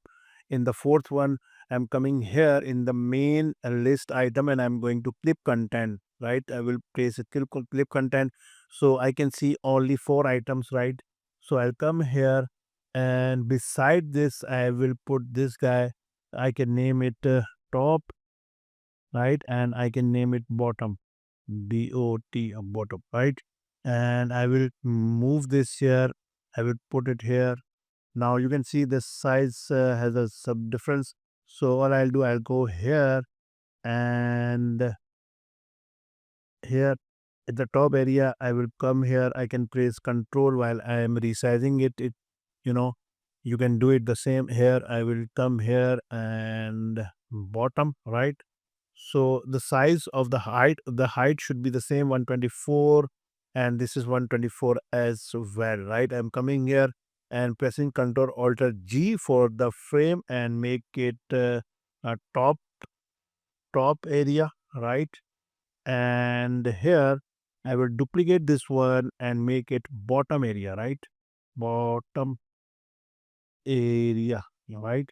in the fourth one. I'm coming here in the main list item and I'm going to clip content, right? I will place a clip content so I can see only 4 items, right? So I'll come here, and beside this I will put this guy. I can name it top, right? And I can name it bottom, BOT, bottom, right? And I will move this here. I will put it here. Now you can see the size has a sub difference. So all I'll do, I'll go here and here at the top area, I will come here. I can press control while I am resizing it. You know, you can do it the same here. I will come here and bottom, right? So the size of the height should be the same 124, and this is 124 as well, right? I'm coming here and pressing Ctrl Alt G for the frame and make it a top area, right? And here I will duplicate this one and make it bottom area, right? Bottom area, right?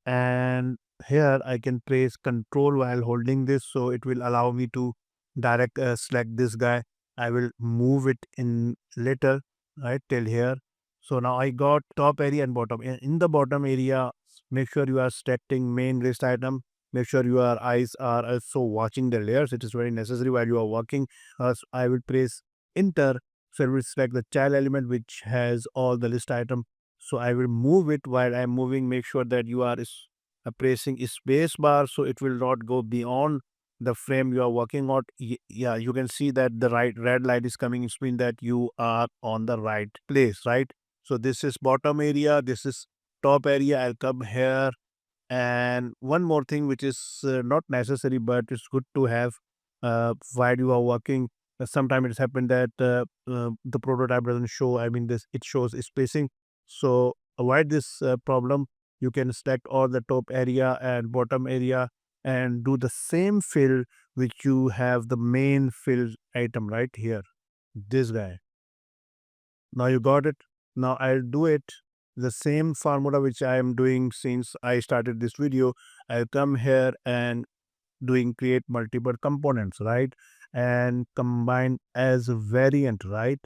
And here I can press control while holding this, so it will allow me to direct select this guy. I will move it in later, right, till here. So now I got top area and bottom. In the bottom area, make sure you are selecting main list item. Make sure your eyes are also watching the layers. It is very necessary while you are working. So I will press enter, so it will select the child element which has all the list item. So I will move it. While I'm moving, make sure that you are pressing space bar so it will not go beyond the frame you are working on. Yeah, you can see that the red light is coming. It means that you are on the right place, right? So this is bottom area, this is top area. I'll come here, and one more thing which is not necessary but it's good to have while you are working. Sometimes it's happened that the prototype doesn't show. I mean, this it shows spacing. So avoid this problem. You can select all the top area and bottom area and do the same fill which you have the main fill item right here. This guy. Now you got it. Now I'll do it the same formula which I am doing since I started this video. I'll come here and doing create multiple components, right? And combine as a variant, right?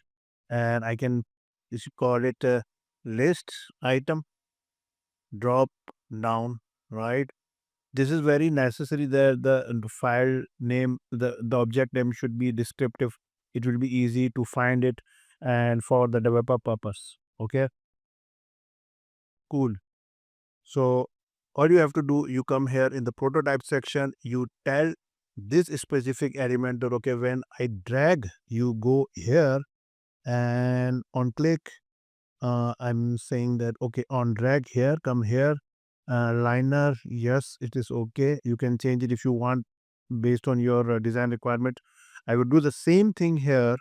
And I can just call it a list item drop down, right? This is very necessary that the file name, the object name should be descriptive. It will be easy to find it and for the developer purpose. Okay, cool. So all you have to do, you come here in the prototype section, you tell this specific element that okay, when I drag, you go here and on click, I'm saying that okay, on drag here, come here, liner, yes, it is okay. You can change it if you want based on your design requirement. I would do the same thing here,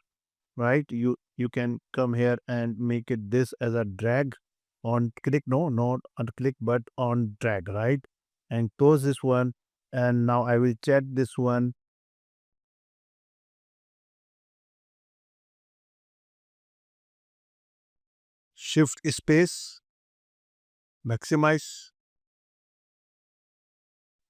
right? You can come here and make it this as a drag on click, no, not on click, but on drag, right? And close this one. And now I will check this one, shift space, maximize.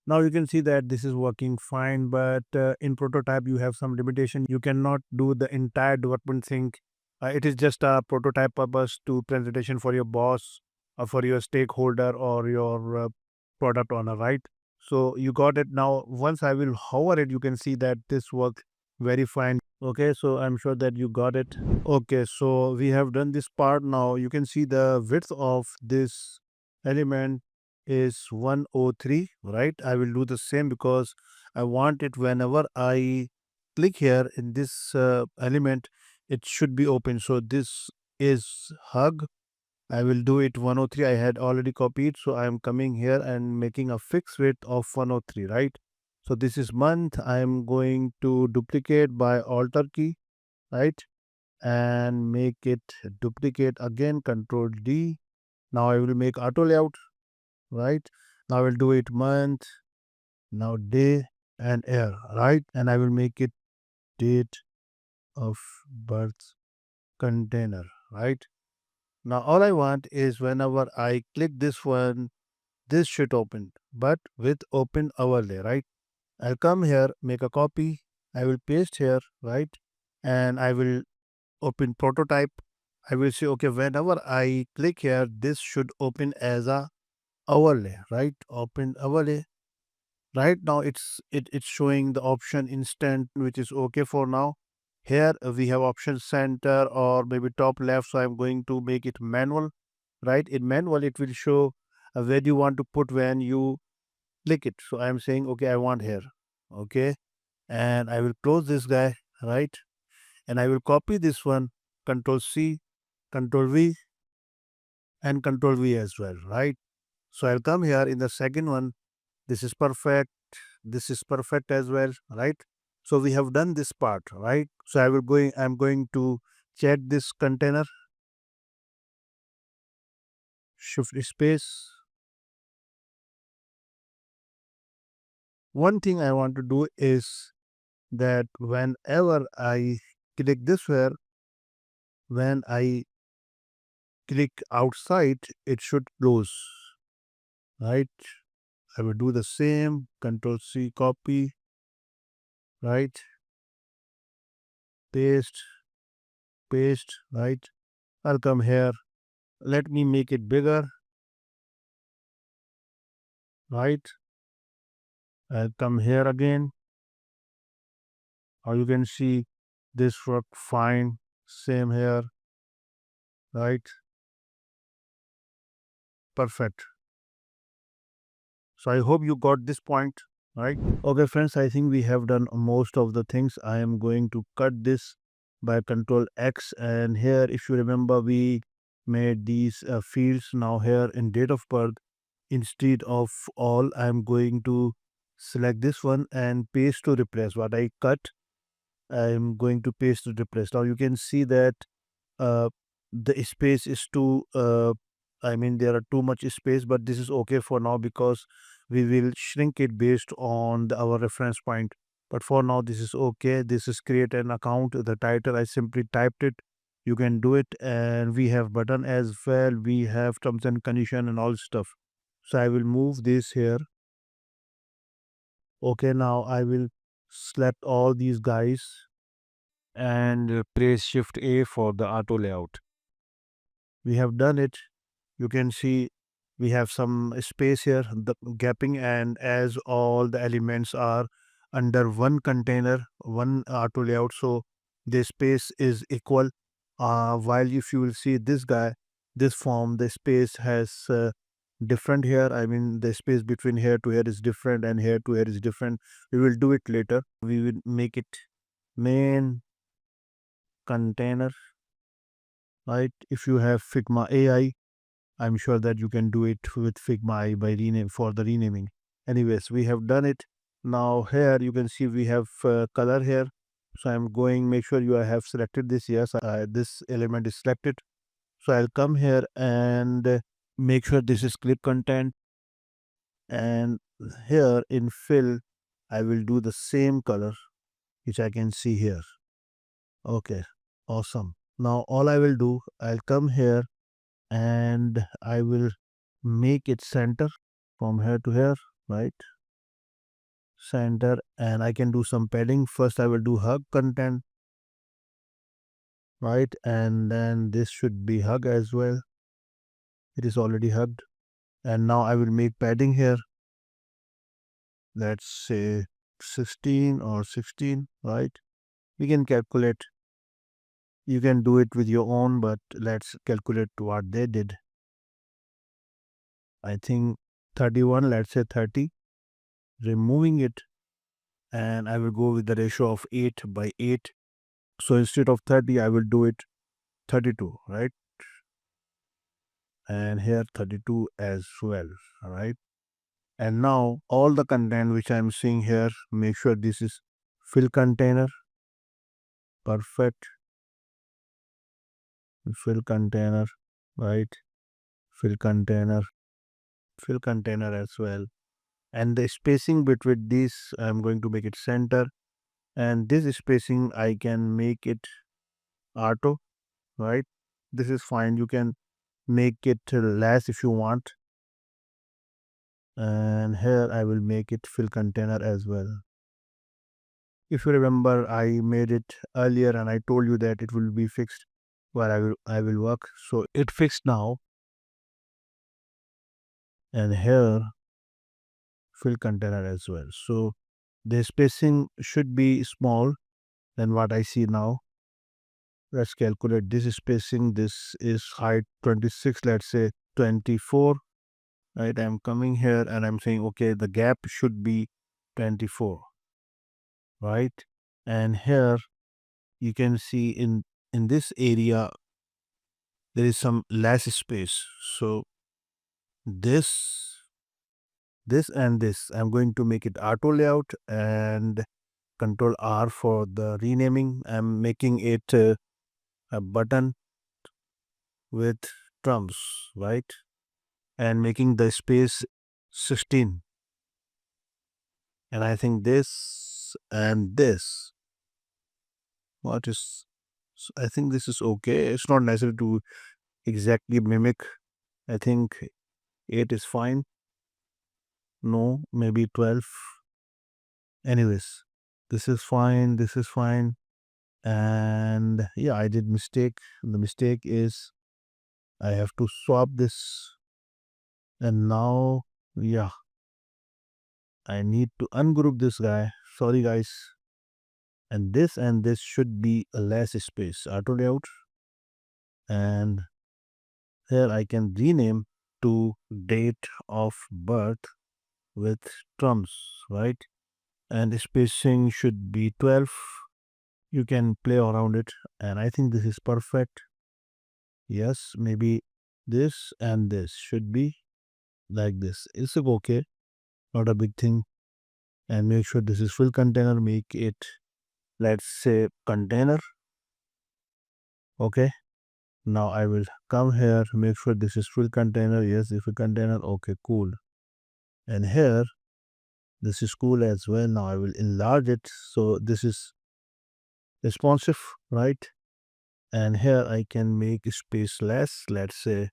Now you can see that this is working fine, but in prototype you have some limitation. You cannot do the entire development thing. It is just a prototype purpose to presentation for your boss or for your stakeholder or your product owner, right? So you got it. Now once I will hover it, you can see that this work very fine. Okay, so I'm sure that you got it. Okay, so we have done this part. Now you can see the width of this element is 103, right? I will do the same because I want it whenever I click here in this element, it should be open. So this is hug. I will do it 103. I had already copied. So I am coming here and making a fixed width of 103, right? So this is month. I am going to duplicate by Alter key, right? And make it duplicate again, Control D. Now I will make auto layout, right? Now I will do it month, now day and year, right? And I will make it date of birth container, right? Now all I want is whenever I click this one, this should open, but with open overlay, right? I'll come here, make a copy, I will paste here, right? And I will open prototype. I will say, okay, whenever I click here, this should open as a overlay, right? Open overlay. Right now it's showing the option instant, which is okay for now. Here we have option center or maybe top left. So I'm going to make it manual, right? In manual, it will show where you want to put when you click it. So I'm saying, okay, I want here. Okay. And I will close this guy, right? And I will copy this one, Control C, Control V, and Control V as well, right? So I'll come here in the second one. This is perfect. This is perfect as well, right? So we have done this part, right? So I'm going to check this container, shift space. One thing I want to do is that whenever I click this where, when I click outside, it should close, right? I will do the same, Control C, copy, right? Paste, paste, right? I'll come here. Let me make it bigger, right? I'll come here again. Or you can see this work fine. Same here, right? Perfect. So I hope you got this point, right? Okay, friends, I think we have done most of the things. I am going to cut this by Control X. And here, if you remember, we made these fields. Now here in date of birth, instead of all, I'm going to select this one and paste to replace what I cut. I'm going to paste to replace. Now you can see that uh, the space is too I mean there are too much space, but this is okay for now because we will shrink it based on our reference point. But for now this is okay. This is create an account. The title I simply typed it. You can do it, and we have button as well. We have terms and condition and all stuff. So I will move this here. Okay, now I will select all these guys and press Shift A for the auto layout. We have done it. You can see we have some space here, the gapping, and as all the elements are under one container, one auto layout, so the space is equal. While if you will see this guy, this form, the space has different here. I mean, the space between here to here is different, and here to here is different. We will do it later. We will make it main container, right? If you have Figma AI, I'm sure that you can do it with Figma by rename for the renaming. Anyways, we have done it. Now here you can see we have color here. So I'm going, make sure you have selected this. Yes, this element is selected. So I'll come here and make sure this is clip content. And here in fill, I will do the same color, which I can see here. Okay, awesome. Now all I will do, I'll come here and I will make it center from here to here, right? Center, and I can do some padding. First, I will do hug content, right? And then this should be hug as well. It is already hugged. And now I will make padding here. Let's say 16 or 16, right? We can calculate. You can do it with your own, but let's calculate what they did. I think 31, let's say 30. Removing it, and I will go with the ratio of 8 by 8. So instead of 30, I will do it 32, right? And here 32 as well, all right? And now all the content which I'm seeing here, make sure this is fill container, perfect, fill container, right? Fill container as well. And the spacing between these, I'm going to make it center. And this spacing, I can make it auto, right? This is fine. You can make it less if you want. And here I will make it fill container as well. If you remember, I made it earlier and I told you that it will be fixed where I will work. So it fixed now. And here fill container as well. So the spacing should be small than what I see now. Let's calculate this spacing. This is height 26, let's say 24. Right, I'm coming here and I'm saying, okay, the gap should be 24, right? And here you can see in this area there is some less space. So this and this, I'm going to make it auto layout and control R for the renaming. I'm making it a button with trumps, right? And making the space 16. And I think this and this, what is, I think this is okay. It's not necessary to exactly mimic. I think 8 is fine. No, maybe 12. Anyways, this is fine. This is fine. And yeah, I did mistake. The mistake is I have to swap this. And now, yeah, I need to ungroup this guy. Sorry, guys. And this should be a less space. Auto layout. And here I can rename to date of birth with trumps, right? And the spacing should be 12. You can play around it, and I think this is perfect. Yes, maybe this and this should be like this. It's okay, not a big thing. And make sure this is full container. Make it, let's say, container. Okay. Now I will come here, make sure this is full container. Yes, if a container. Okay, cool. And here, this is cool as well. Now I will enlarge it. So this is responsive, right? And here I can make space less, let's say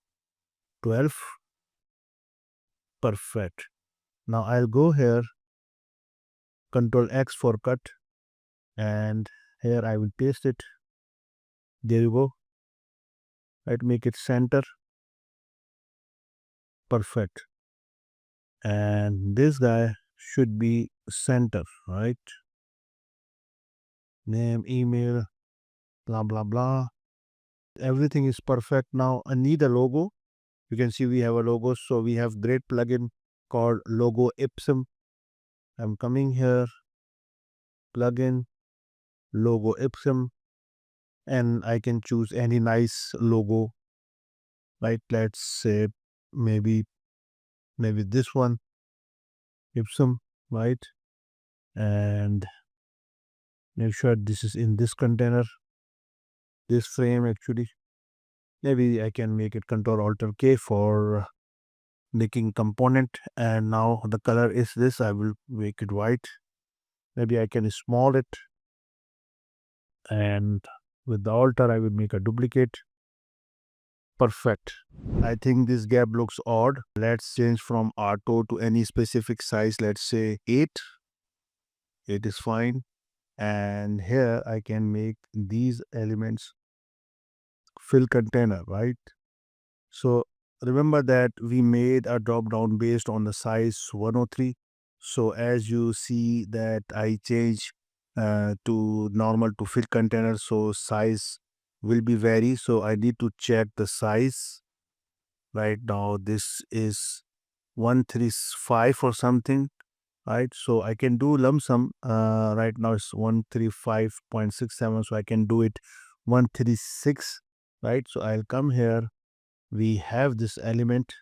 12. Perfect. Now I'll go here Control X for cut, and here I will paste it. There you go. Right, make it center. Perfect. And this guy should be center, right? Name, email, blah blah blah. Everything is perfect. Now I need a logo. You can see we have a logo. So we have great plugin called Logo Ipsum. I'm coming here, plugin, Logo Ipsum, and I can choose any nice logo, right? Let's say maybe this one, Ipsum, right? And make sure this is in this container, this frame actually. Maybe I can make it Control Alt K for making component, and now the color is this. I will make it white. Maybe I can small it, and with the alter I will make a duplicate. Perfect. I think this gap looks odd. Let's change from auto to any specific size. Let's say 8. 8 is fine. And here I can make these elements fill container, right? So remember that we made a drop down based on the size 103. So as you see that I change to normal to fill container, so size will be vary. So I need to check the size. Right now this is 135 or something, right? So I can do lump sum. Right now it's 135.67, so I can do it 136, right? So I'll come here. We have this element.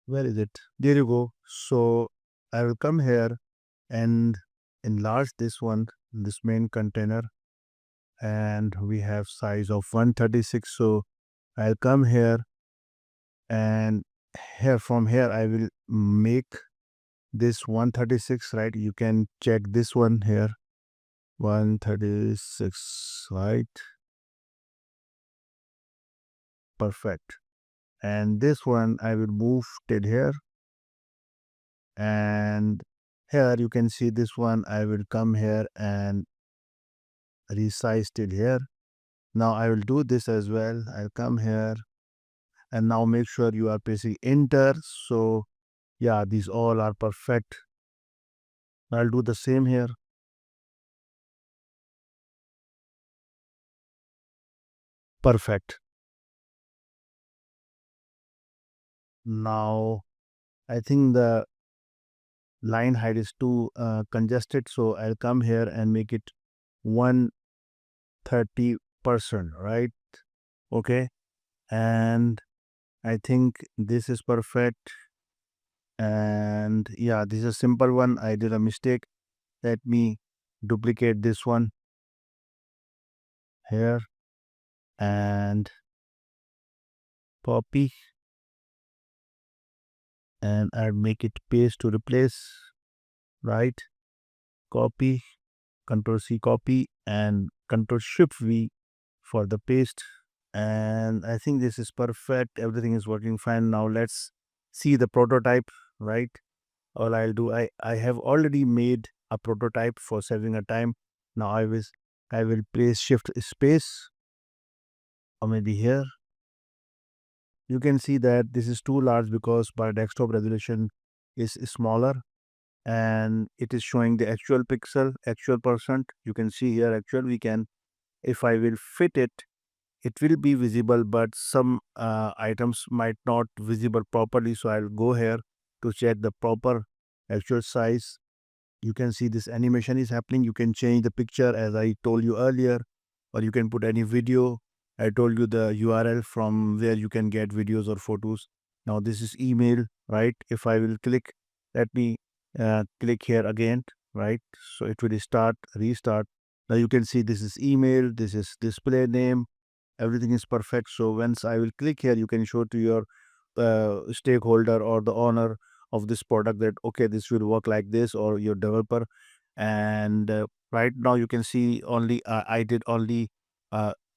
Where is it? There you go. So I will come here and enlarge this one, this main container, and we have size of 136. So I'll come here, and here from here I will make this 136, right? You can check this one here, 136, right? Perfect. And this one I will move till here, and here you can see this one. I will come here and resize till here. Now I will do this as well. I'll come here, and now make sure you are pressing enter. So yeah, these all are perfect. I'll do the same here. Perfect. Now I think the line height is too congested, so I'll come here and make it 130%, right? Okay, and I think this is perfect. And yeah, this is a simple one. I did a mistake. Let me duplicate this one here and copy, and I'll make it paste to replace, right? Copy, Control C copy, and Control Shift V for the paste. And I think this is perfect. Everything is working fine. Now let's see the prototype, right? All I'll do, I have already made a prototype for saving a time. Now I will place shift space, or maybe here. You can see that this is too large because my desktop resolution is smaller, and it is showing the actual pixel, actual percent. You can see here actual. We can, if I will fit it, it will be visible, but some items might not visible properly. So I'll go here to check the proper actual size. You can see this animation is happening. You can change the picture as I told you earlier, or you can put any video. I told you the URL from where you can get videos or photos. Now this is email, right? If I will click, let me click here again, right? So it will start, restart. Now you can see this is email, this is display name, everything is perfect. So once I will click here, you can show to your stakeholder or the owner of this product that okay, this will work like this, or your developer. And right now you can see only I did only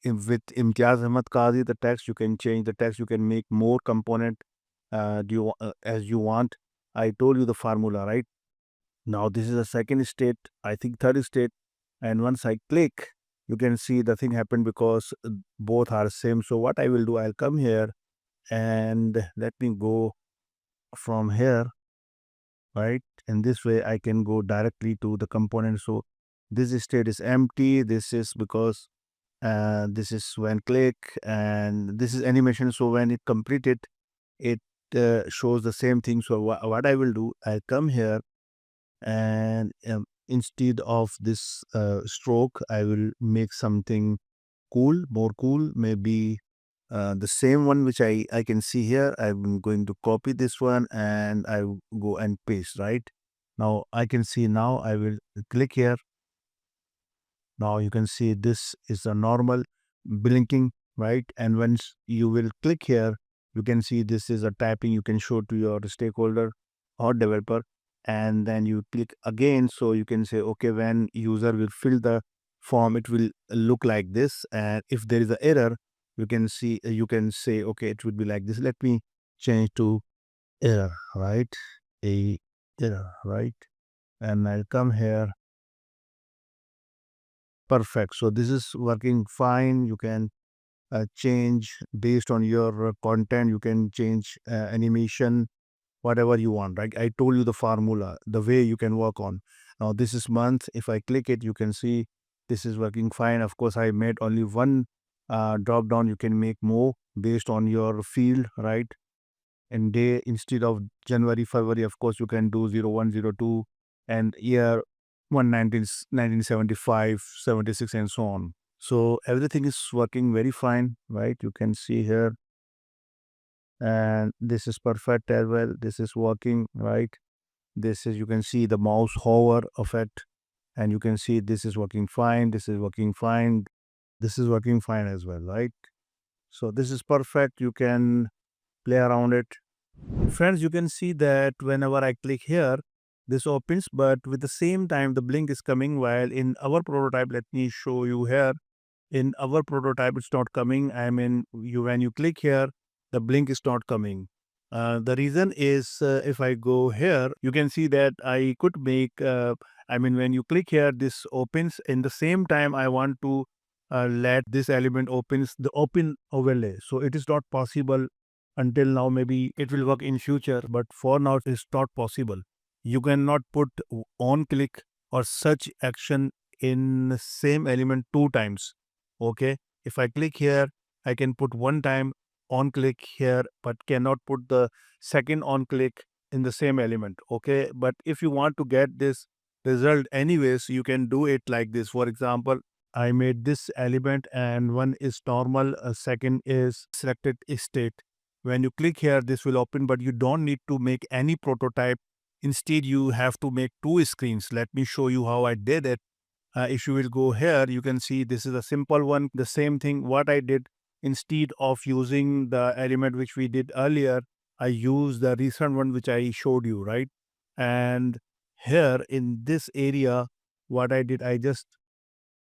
with Imtiaz Ahmad Qazi the text. You can change the text, you can make more component as you want. I told you the formula, right? Now this is the second state, I think third state. And once I click, you can see the thing happened because both are same. So what I will do, I'll come here and let me go from here, right? And this way I can go directly to the component. So this state is empty. This is because this is when click, and this is animation. So when it completed, it shows the same thing. So what I will do, I'll come here and instead of this stroke, I will make something cool, more cool, maybe the same one which I can see here. I'm going to copy this one and I will go and paste, right? Now I can see, now I will click here. Now you can see this is a normal blinking, right? And once you will click here, you can see this is a typing you can show to your stakeholder or developer. And then you click again. So you can say, okay, when user will fill the form, it will look like this. And if there is an error, you can see, you can say, okay, it would be like this. Let me change to error, right? A error, right? And I'll come here. Perfect. So this is working fine. You can change based on your content. You can change animation, whatever you want, right? I told you the formula, the way you can work on. Now this is month. If I click it, you can see this is working fine. Of course, I made only one drop down. You can make more based on your field, right? And day, instead of January, February, of course, you can do 0102 and year 119, 1975, 76, and so on. So everything is working very fine, right? You can see here, and this is perfect as well. This is working, right? This is, you can see the mouse hover effect, and you can see this is working fine. This is working fine. This is working fine as well, right? So this is perfect. You can play around it. Friends, you can see that whenever I click here, this opens, but with the same time, the blink is coming, while in our prototype, let me show you here. In our prototype, it's not coming. I mean, you when you click here, the blink is not coming. The reason is, if I go here, you can see that I could make, I mean, when you click here, this opens. In the same time, I want to let this element opens the open overlay. So it is not possible until now. Maybe it will work in future, but for now, it is not possible. You cannot put on click or search action in the same element two times. Okay, if I click here, I can put one time on click here, but cannot put the second on click in the same element. Okay, but if you want to get this result anyways, you can do it like this. For example, I made this element and one is normal, second is selected state. When you click here, this will open, but you don't need to make any prototype. Instead, you have to make two screens. Let me show you how I did it. If you will go here, you can see this is a simple one. The same thing what I did, instead of using the element which we did earlier, I used the recent one which I showed you, right? And here in this area, what I did, I just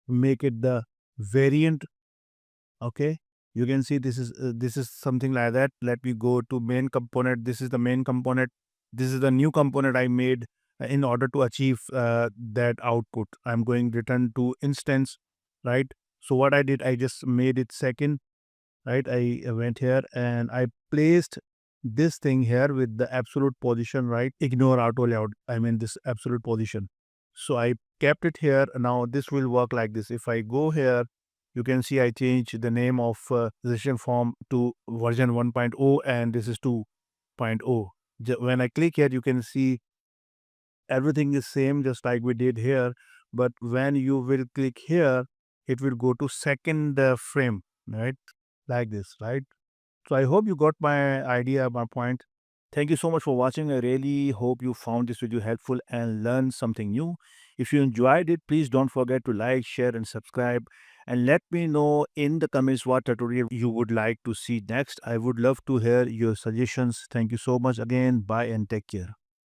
make it the variant. Okay, you can see this is something like that. Let me go to main component. This is the main component. This is the new component I made in order to achieve that output. I'm going return to instance, right? So what I did, I just made it second, right? I went here and I placed this thing here with the absolute position, right? Ignore auto layout. I mean this absolute position. So I kept it here. Now this will work like this. If I go here, you can see I changed the name of registration form to version 1.0 and this is 2.0. When I click here, you can see everything is same just like we did here. But when you will click here, it will go to second frame, right? Like this, right? So I hope you got my idea, my point. Thank you so much for watching. I really hope you found this video helpful and learned something new. If you enjoyed it, please don't forget to like, share, and subscribe. And let me know in the comments what tutorial you would like to see next. I would love to hear your suggestions. Thank you so much again. Bye and take care.